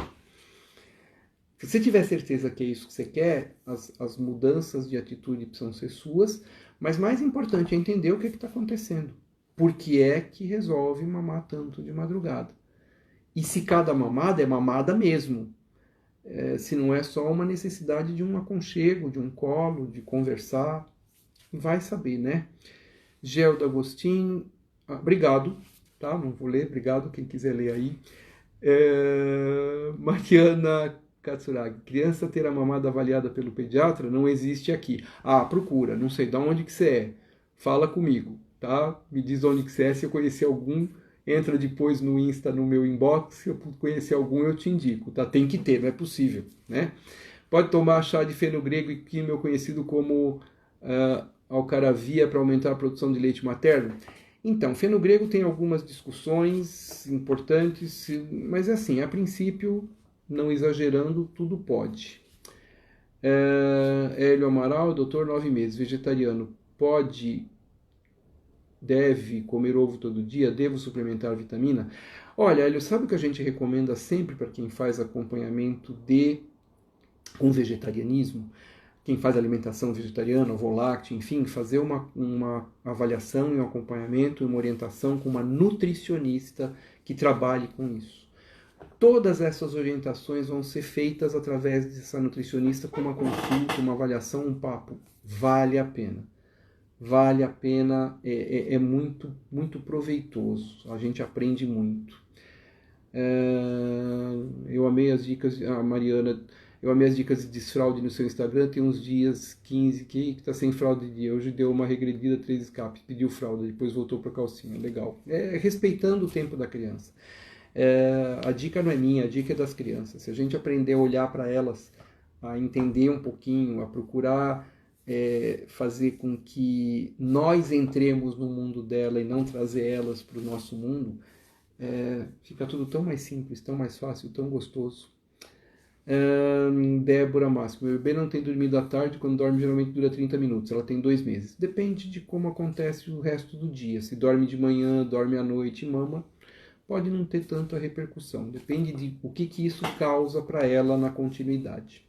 Se você tiver certeza que é isso que você quer, as mudanças de atitude precisam ser suas, mas mais importante é entender o que está acontecendo. Por que é que resolve mamar tanto de madrugada? E se cada mamada é mamada mesmo, se não é só uma necessidade de um aconchego, de um colo, de conversar, vai saber, né? Gelda Agostinho, obrigado, tá? Não vou ler, obrigado, quem quiser ler aí. Mariana Katsuragi, criança ter a mamada avaliada pelo pediatra não existe aqui. Procura, não sei de onde que você é. Fala comigo, tá? Me diz onde que você é, se eu conhecer algum, entra depois no Insta, no meu inbox, se eu conhecer algum eu te indico, tá? Tem que ter, não é possível, né? Pode tomar chá de fenogrego e químio conhecido como alcaravia para aumentar a produção de leite materno? Então, fenogrego tem algumas discussões importantes, mas assim, a princípio, não exagerando, tudo pode. Hélio Amaral, doutor, 9 meses, vegetariano, deve comer ovo todo dia? Devo suplementar vitamina? Olha, Hélio, sabe o que a gente recomenda sempre para quem faz acompanhamento com vegetarianismo? Quem faz alimentação vegetariana, ovo-lácteo, enfim, fazer uma avaliação e um acompanhamento e uma orientação com uma nutricionista que trabalhe com isso. Todas essas orientações vão ser feitas através dessa nutricionista com uma consulta, uma avaliação, um papo. Vale a pena. Vale a pena, é muito, muito proveitoso. A gente aprende muito. Eu amei as dicas, a Mariana... Eu amei as dicas de desfraude no seu Instagram, tem uns dias 15 que tá sem fralda de dia. Hoje deu uma regredida, 3 escapes, pediu fralda, depois voltou para calcinha. Legal. Respeitando o tempo da criança. A dica não é minha, a dica é das crianças. Se a gente aprender a olhar para elas, a entender um pouquinho, a procurar fazer com que nós entremos no mundo dela e não trazer elas para o nosso mundo, fica tudo tão mais simples, tão mais fácil, tão gostoso. Débora Máximo, meu bebê não tem dormido à tarde, quando dorme geralmente dura 30 minutos, ela tem 2 meses. Depende de como acontece o resto do dia. Se dorme de manhã, dorme à noite e mama, pode não ter tanta repercussão. Depende de o que isso causa para ela na continuidade.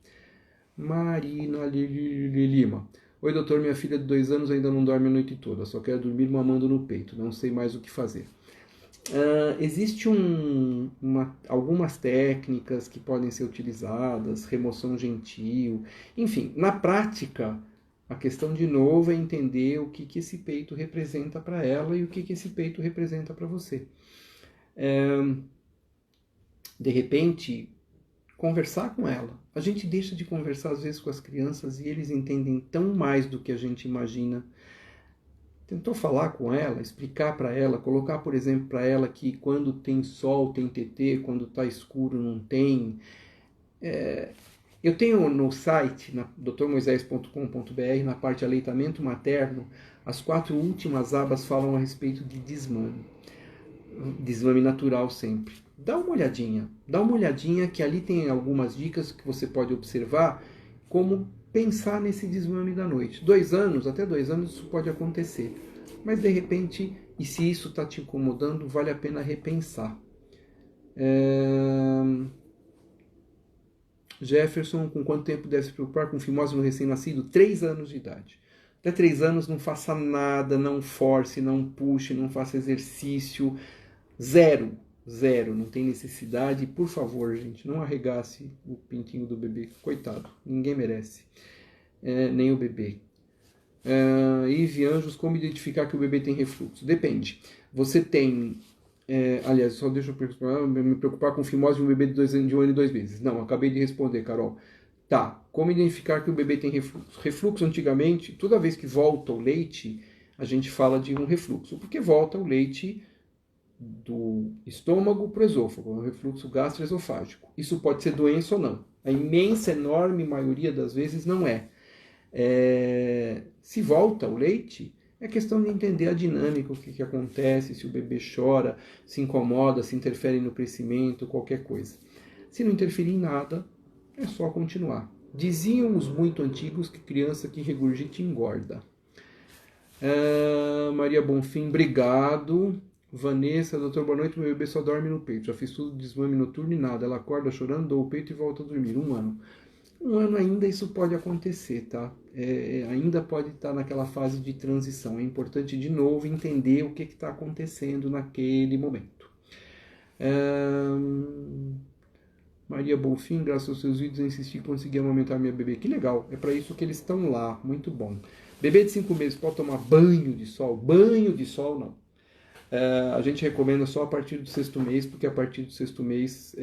Marina Lima. Oi, doutor, minha filha de 2 anos ainda não dorme a noite toda, só quer dormir mamando no peito, não sei mais o que fazer. Existe algumas técnicas que podem ser utilizadas, remoção gentil, enfim, na prática, a questão de novo é entender o que esse peito representa para ela e o que esse peito representa para você. De repente, conversar com ela. A gente deixa de conversar às vezes com as crianças e eles entendem tão mais do que a gente imagina. Tentou falar com ela, explicar para ela, colocar, por exemplo, para ela que quando tem sol tem TT, quando está escuro não tem. Eu tenho no site, na drmoisés.com.br, na parte aleitamento materno, as 4 últimas abas falam a respeito de desmame. Desmame natural sempre. Dá uma olhadinha que ali tem algumas dicas que você pode observar como pensar nesse desmame da noite. 2 anos, até 2 anos isso pode acontecer. Mas de repente, e se isso está te incomodando, vale a pena repensar. Jefferson, com quanto tempo deve se preocupar com fimose no recém-nascido? 3 anos de idade. Até 3 anos não faça nada, não force, não puxe, não faça exercício. Zero, não tem necessidade. Por favor, gente, não arregace o pintinho do bebê. Coitado, ninguém merece, nem o bebê. Ive Anjos, como identificar que o bebê tem refluxo? Depende. Você tem... aliás, só deixa eu me preocupar com fimose de um bebê de 1 ano e 2 meses. Não, acabei de responder, Carol. Tá, como identificar que o bebê tem refluxo? Refluxo, antigamente, toda vez que volta o leite, a gente fala de um refluxo, porque volta o leite do estômago para o esôfago, um refluxo gastroesofágico. Isso pode ser doença ou não. A imensa, enorme maioria das vezes não é. Se volta o leite, é questão de entender a dinâmica, o que acontece, se o bebê chora, se incomoda, se interfere no crescimento, qualquer coisa. Se não interferir em nada, é só continuar. Diziam os muito antigos que criança que regurgita engorda. Maria Bonfim, obrigado. Vanessa, doutor, boa noite, meu bebê só dorme no peito. Já fiz tudo de desmame noturno e nada. Ela acorda chorando, dou o peito e volta a dormir. 1 ano. 1 ano ainda isso pode acontecer, tá? Ainda pode estar naquela fase de transição. É importante, de novo, entender o que está acontecendo naquele momento. Maria Bonfim, graças aos seus vídeos, eu insisti que consegui amamentar minha bebê. Que legal, é para isso que eles estão lá, muito bom. Bebê de 5 meses pode tomar banho de sol? Banho de sol, não. A gente recomenda só a partir do 6º mês, porque a partir do 6º mês,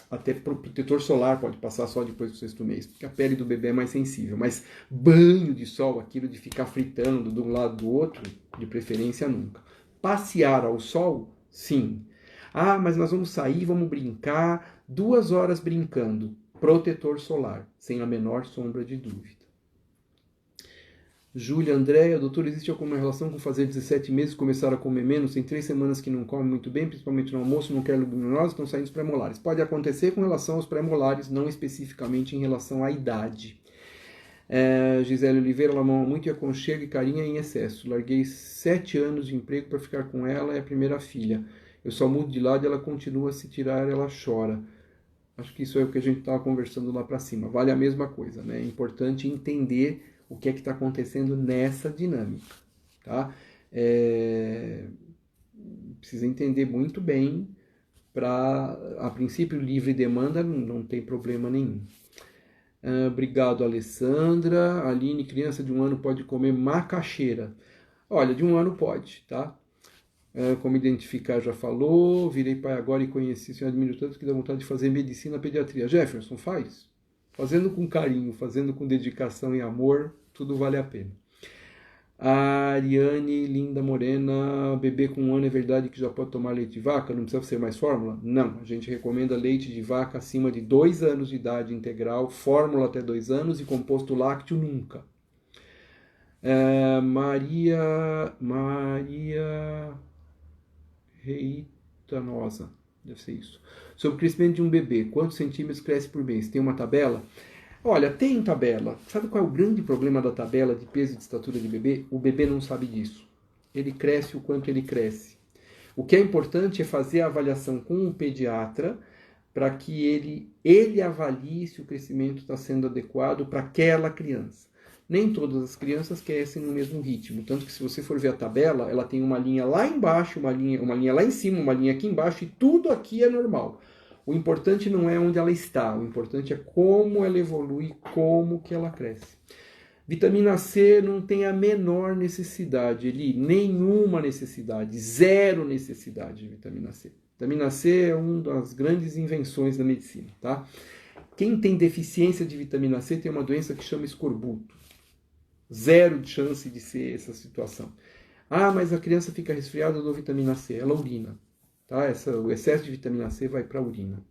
até protetor solar pode passar só depois do 6º mês, porque a pele do bebê é mais sensível. Mas banho de sol, aquilo de ficar fritando de um lado do outro, de preferência nunca. Passear ao sol, sim. Mas nós vamos sair, vamos brincar, 2 horas brincando. Protetor solar, sem a menor sombra de dúvida. Júlia, Andréia, doutor, existe alguma relação com fazer 17 meses e começar a comer menos? Tem 3 semanas que não come muito bem, principalmente no almoço, não quer leguminosa, estão saindo os pré-molares. Pode acontecer com relação aos pré-molares, não especificamente em relação à idade. Gisele Oliveira, ela mama muito e aconchego e carinha em excesso. Larguei 7 anos de emprego para ficar com ela, é a primeira filha. Eu só mudo de lado e ela continua a se tirar, ela chora. Acho que isso é o que a gente estava conversando lá para cima. Vale a mesma coisa, né? É importante entender o que é que está acontecendo nessa dinâmica, tá? Precisa entender muito bem para, a princípio, livre demanda não tem problema nenhum. Obrigado, Alessandra. Aline, criança de 1 ano pode comer macaxeira? Olha, de 1 ano pode, tá? Como identificar, já falou. Virei pai agora e conheci, se admiro tanto que dá vontade de fazer medicina, pediatria. Jefferson, faz. Fazendo com carinho, fazendo com dedicação e amor, tudo vale a pena. A Ariane, linda morena, bebê com 1 ano, é verdade que já pode tomar leite de vaca? Não precisa ser mais fórmula? Não, a gente recomenda leite de vaca acima de 2 anos de idade integral, fórmula até 2 anos e composto lácteo nunca. Maria Reitanosa, deve ser isso. Sobre o crescimento de um bebê, quantos centímetros cresce por mês? Tem uma tabela? Olha, tem tabela. Sabe qual é o grande problema da tabela de peso e de estatura de bebê? O bebê não sabe disso. Ele cresce o quanto ele cresce. O que é importante é fazer a avaliação com um pediatra para que ele avalie se o crescimento está sendo adequado para aquela criança. Nem todas as crianças crescem no mesmo ritmo, tanto que se você for ver a tabela, ela tem uma linha lá embaixo, uma linha lá em cima, uma linha aqui embaixo, e tudo aqui é normal. O importante não é onde ela está, o importante é como ela evolui, como que ela cresce. Vitamina C não tem a menor necessidade, Eli, nenhuma necessidade, zero necessidade de vitamina C. Vitamina C é uma das grandes invenções da medicina, tá? Quem tem deficiência de vitamina C tem uma doença que chama escorbuto. Zero de chance de ser essa situação. Mas a criança fica resfriada, eu dou vitamina C, ela urina. Tá? O excesso de vitamina C vai para a urina.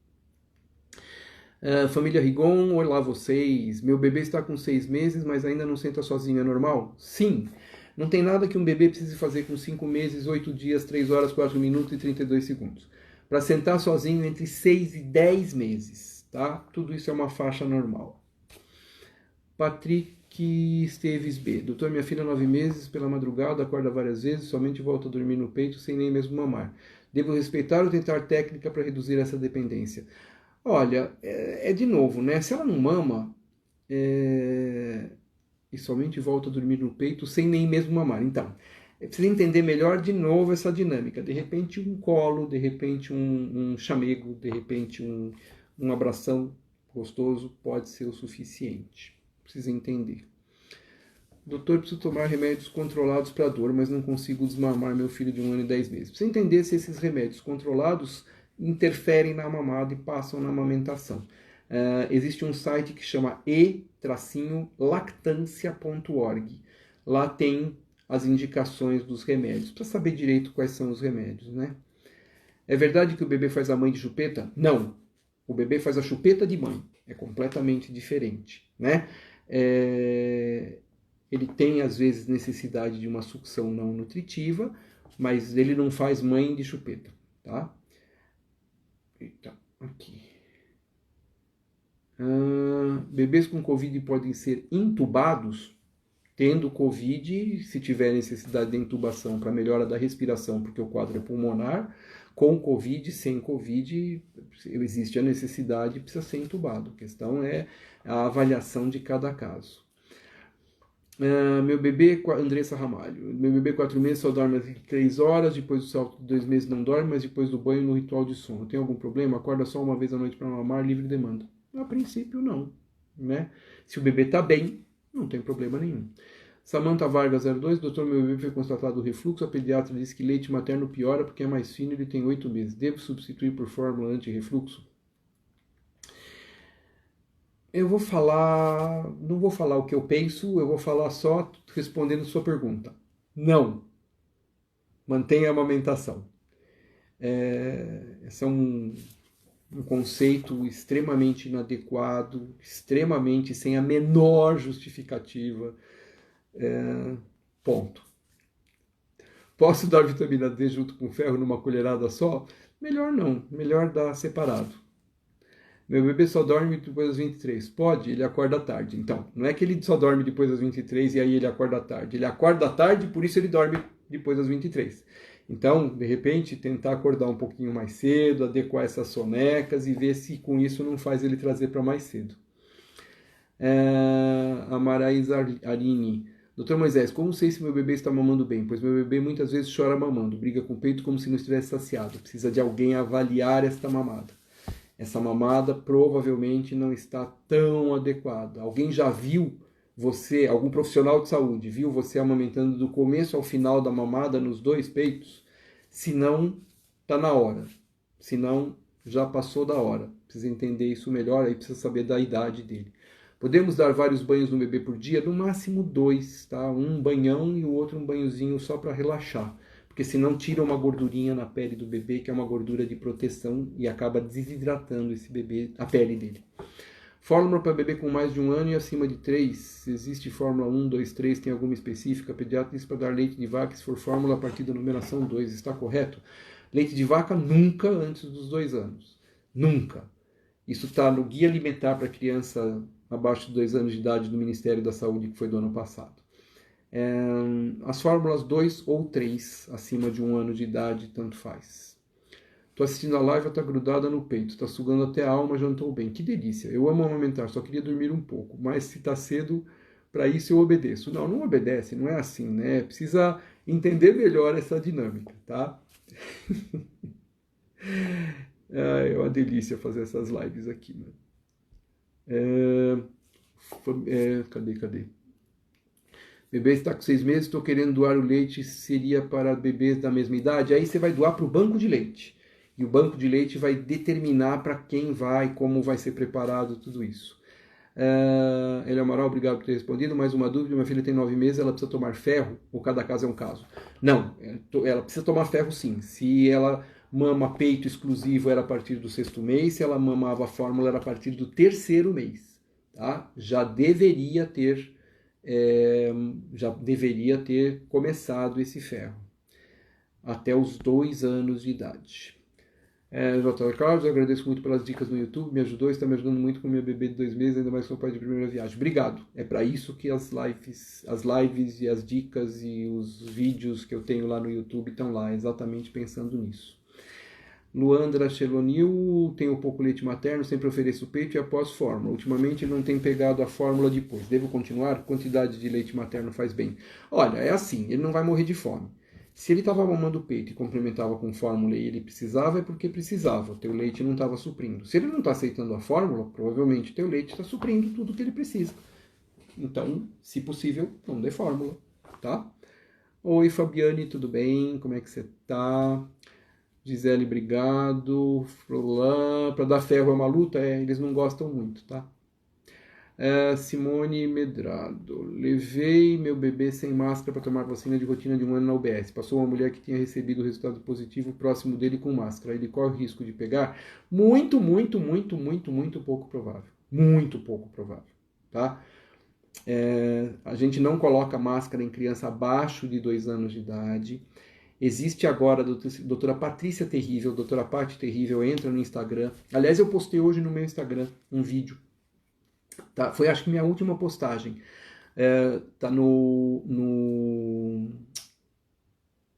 Família Rigon, olá vocês. Meu bebê está com 6 meses, mas ainda não senta sozinho, é normal? Sim. Não tem nada que um bebê precise fazer com 5 meses, 8 dias, 3 horas, 4 minutos e 32 segundos. Para sentar sozinho entre 6 e 10 meses, tá? Tudo isso é uma faixa normal. Patrick Esteves B. Doutor, minha filha 9 meses, pela madrugada, acorda várias vezes, somente volta a dormir no peito sem nem mesmo mamar. Devo respeitar ou tentar técnica para reduzir essa dependência? Olha, de novo, né? Se ela não mama e somente volta a dormir no peito sem nem mesmo mamar. Então, precisa entender melhor de novo essa dinâmica. De repente um colo, de repente um chamego, de repente um abração gostoso pode ser o suficiente. Precisa entender. Doutor, preciso tomar remédios controlados para dor, mas não consigo desmamar meu filho de 1 ano e 10 meses. Precisa entender se esses remédios controlados interferem na mamada e passam na amamentação. Existe um site que chama e-lactancia.org. Lá tem as indicações dos remédios, para saber direito quais são os remédios, né? É verdade que o bebê faz a mãe de chupeta? Não. O bebê faz a chupeta de mãe. É completamente diferente, né? Ele tem, às vezes, necessidade de uma sucção não nutritiva, mas ele não faz mãe de chupeta, tá? Eita, aqui. Bebês com Covid podem ser intubados? Tendo Covid, se tiver necessidade de intubação para melhora da respiração, porque o quadro é pulmonar, com Covid, sem Covid, existe a necessidade, precisa ser intubado. A questão é a avaliação de cada caso. Meu bebê, Andressa Ramalho, meu bebê 4 meses só dorme às 3 horas, depois do salto de 2 meses não dorme, mas depois do banho no ritual de sono. Tem algum problema? Acorda só uma vez à noite para mamar, livre demanda? A princípio não, né? Se o bebê está bem, não tem problema nenhum. Samantha Vargas 02, doutor, meu bebê foi constatado refluxo, a pediatra disse que leite materno piora porque é mais fino e ele tem 8 meses. Devo substituir por fórmula anti-refluxo? Eu vou falar, não vou falar o que eu penso, eu vou falar só respondendo sua pergunta. Não. Mantenha a amamentação. Esse é um conceito extremamente inadequado, extremamente sem a menor justificativa. Ponto. Posso dar vitamina D junto com ferro numa colherada só? Melhor não, melhor dar separado. Meu bebê só dorme depois das 23. Pode, ele acorda tarde. Então, não é que ele só dorme depois das 23 e aí ele acorda tarde. Ele acorda tarde, por isso ele dorme depois das 23. Então, de repente, tentar acordar um pouquinho mais cedo, adequar essas sonecas e ver se com isso não faz ele trazer para mais cedo. A Maraís Arini. Doutor Moisés, como sei se meu bebê está mamando bem? Pois meu bebê muitas vezes chora mamando, briga com o peito como se não estivesse saciado. Precisa de alguém avaliar esta mamada. Essa mamada provavelmente não está tão adequada. Alguém já viu você, algum profissional de saúde, viu você amamentando do começo ao final da mamada nos 2 peitos? Se não, está na hora. Se não, já passou da hora. Precisa entender isso melhor, aí precisa saber da idade dele. Podemos dar vários banhos no bebê por dia? No máximo 2, tá? Um banhão e o outro um banhozinho só para relaxar. Porque senão tira uma gordurinha na pele do bebê, que é uma gordura de proteção, e acaba desidratando esse bebê, a pele dele. Fórmula para bebê com mais de 1 ano e acima de 3. Existe fórmula 1, 2, 3, tem alguma específica? Pediatra diz para dar leite de vaca se for fórmula a partir da numeração 2. Está correto? Leite de vaca nunca antes dos 2 anos. Nunca. Isso está no Guia Alimentar para Criança abaixo de 2 anos de idade do Ministério da Saúde, que foi do ano passado. As fórmulas 2 ou 3, acima de 1 ano de idade, tanto faz. Tô assistindo a live, tá grudada no peito, tá sugando até a alma, já não tô bem. Que delícia, eu amo amamentar, só queria dormir um pouco, mas se tá cedo, para isso eu obedeço. Não, não obedece, não é assim, né? Precisa entender melhor essa dinâmica, tá? É uma delícia fazer essas lives aqui, né? Cadê? Bebê está com 6 meses, estou querendo doar o leite, seria para bebês da mesma idade? Aí você vai doar para o banco de leite. E o banco de leite vai determinar para quem vai, como vai ser preparado, tudo isso. Ele Amaral, obrigado por ter respondido. Mais uma dúvida, minha filha tem 9 meses, ela precisa tomar ferro? Ou cada caso é um caso? Não, ela precisa tomar ferro sim. Se ela mama peito exclusivo, era a partir do 6º mês. Se ela mamava fórmula, era a partir do 3º mês. Tá? Já deveria ter começado esse ferro até os 2 anos de idade. J. Carlos, eu agradeço muito pelas dicas no YouTube, me ajudou, está me ajudando muito com minha bebê de 2 meses, ainda mais com o pai de primeira viagem. Obrigado, é para isso que as lives e as dicas e os vídeos que eu tenho lá no YouTube estão lá, exatamente pensando nisso. Luandra Chelonil, tenho pouco leite materno, sempre ofereço peito e após fórmula. Ultimamente ele não tem pegado a fórmula depois. Devo continuar? Quantidade de leite materno faz bem. Olha, é assim, ele não vai morrer de fome. Se ele estava mamando peito e complementava com fórmula e ele precisava, é porque precisava. O teu leite não estava suprindo. Se ele não está aceitando a fórmula, provavelmente o teu leite está suprindo tudo o que ele precisa. Então, se possível, não dê fórmula, tá? Oi, Fabiane, tudo bem? Como é que você tá? Gisele, obrigado. Frolan, para dar ferro é uma luta? Eles não gostam muito, tá? Simone Medrado. Levei meu bebê sem máscara para tomar vacina de rotina de 1 ano na UBS. Passou uma mulher que tinha recebido o resultado positivo próximo dele com máscara. Ele corre o risco de pegar? Muito, muito, muito, muito, muito pouco provável. Muito pouco provável, tá? A gente não coloca máscara em criança abaixo de 2 anos de idade. Existe agora a doutora Patrícia Terrível, doutora Paty Terrível, entra no Instagram. Aliás, eu postei hoje no meu Instagram um vídeo. Tá? Foi, acho que, minha última postagem. Tá no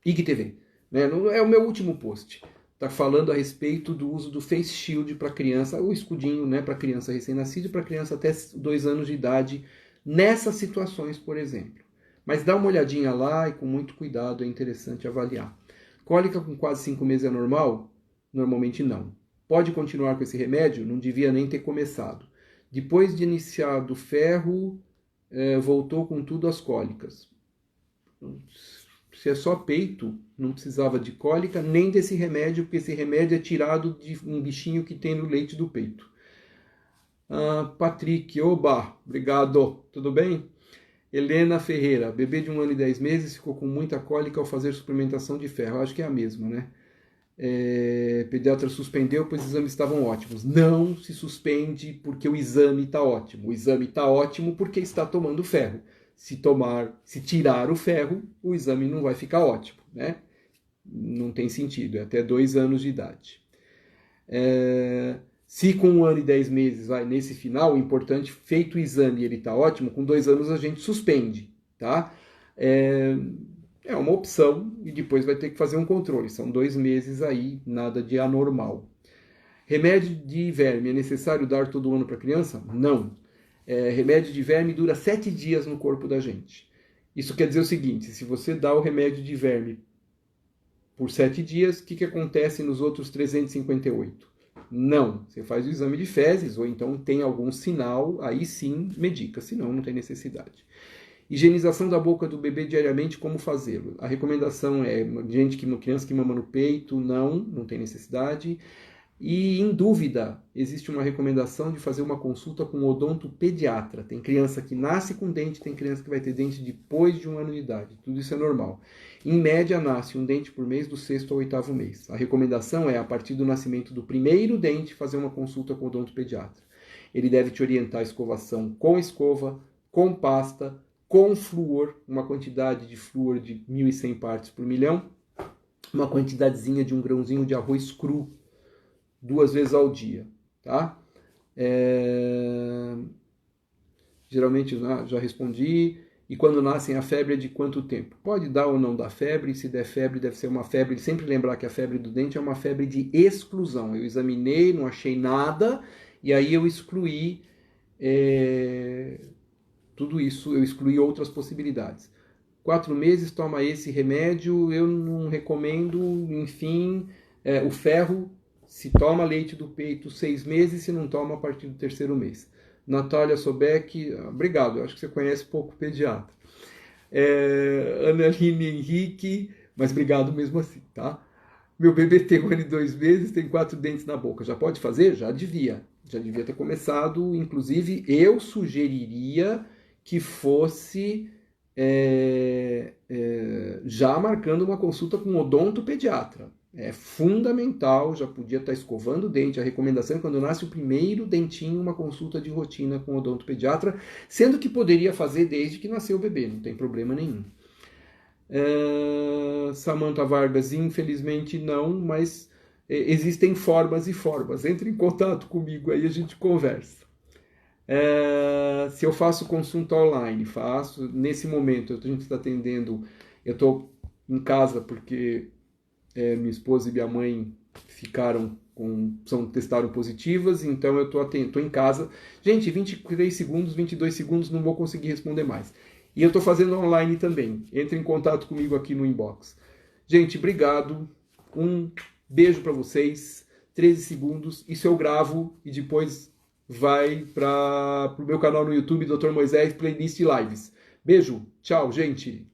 IGTV. Né? É o meu último post. Tá falando a respeito do uso do Face Shield para criança, o escudinho, né, para criança recém-nascida e para criança até 2 anos de idade, nessas situações, por exemplo. Mas dá uma olhadinha lá e com muito cuidado, é interessante avaliar. Cólica com quase 5 meses é normal? Normalmente não. Pode continuar com esse remédio? Não devia nem ter começado. Depois de iniciado o ferro, voltou com tudo as cólicas. Se é só peito, não precisava de cólica nem desse remédio, porque esse remédio é tirado de um bichinho que tem no leite do peito. Patrick, oba, obrigado, tudo bem? Helena Ferreira, bebê de 1 ano e 10 meses, ficou com muita cólica ao fazer suplementação de ferro. Acho que é a mesma, né? Pediatra suspendeu, pois os exames estavam ótimos. Não se suspende porque o exame está ótimo. O exame está ótimo porque está tomando ferro. Se tirar o ferro, o exame não vai ficar ótimo, né? Não tem sentido, é até 2 anos de idade. Se com 1 ano e 10 meses, nesse final, o importante, feito o exame e ele está ótimo, com 2 anos a gente suspende, tá? É uma opção e depois vai ter que fazer um controle. São 2 meses aí, nada de anormal. Remédio de verme, é necessário dar todo ano para a criança? Não. Remédio de verme dura 7 dias no corpo da gente. Isso quer dizer o seguinte, se você dá o remédio de verme por 7 dias, o que acontece nos outros 358? Não, você faz o exame de fezes ou então tem algum sinal, aí sim medica, senão não tem necessidade. Higienização da boca do bebê diariamente, como fazê-lo? A recomendação é criança que mama no peito, não tem necessidade. E em dúvida, existe uma recomendação de fazer uma consulta com o odontopediatra. Tem criança que nasce com dente, tem criança que vai ter dente depois de 1 ano de idade. Tudo isso é normal. Em média, nasce um dente por mês do 6º ao 8º mês. A recomendação é, a partir do nascimento do primeiro dente, fazer uma consulta com o odontopediatra. Ele deve te orientar a escovação com escova, com pasta, com flúor, uma quantidade de flúor de 1.100 partes por milhão, uma quantidadezinha de um grãozinho de arroz cru, 2 vezes ao dia, tá? Geralmente já respondi. E quando nascem, a febre é de quanto tempo? Pode dar ou não dar febre. Se der febre, deve ser uma febre. Sempre lembrar que a febre do dente é uma febre de exclusão. Eu examinei, não achei nada, e aí eu excluí tudo isso, eu excluí outras possibilidades. 4 meses, toma esse remédio, eu não recomendo, enfim, o ferro. Se toma leite do peito 6 meses, se não toma a partir do 3º mês. Natália Sobeck, obrigado, eu acho que você conhece pouco pediatra. Analine Henrique, mas obrigado mesmo assim, tá? Meu bebê tem 1 ano e 2 meses, tem 4 dentes na boca. Já pode fazer? Já devia ter começado. Inclusive, eu sugeriria que fosse já marcando uma consulta com o odontopediatra. É fundamental, já podia estar escovando o dente. A recomendação é quando nasce o primeiro dentinho, uma consulta de rotina com o odontopediatra, sendo que poderia fazer desde que nasceu o bebê, não tem problema nenhum. Samantha Vargas, infelizmente não, mas existem formas e formas. Entre em contato comigo, aí a gente conversa. Se eu faço consulta online, faço. Nesse momento, a gente está atendendo, eu estou em casa porque minha esposa e minha mãe testaram positivas, então eu estou em casa. Gente, 23 segundos, 22 segundos, não vou conseguir responder mais. E eu estou fazendo online também. Entre em contato comigo aqui no inbox. Gente, obrigado. Um beijo para vocês. 13 segundos. Isso eu gravo e depois vai para o meu canal no YouTube, Dr. Moisés, playlist lives. Beijo, tchau, gente!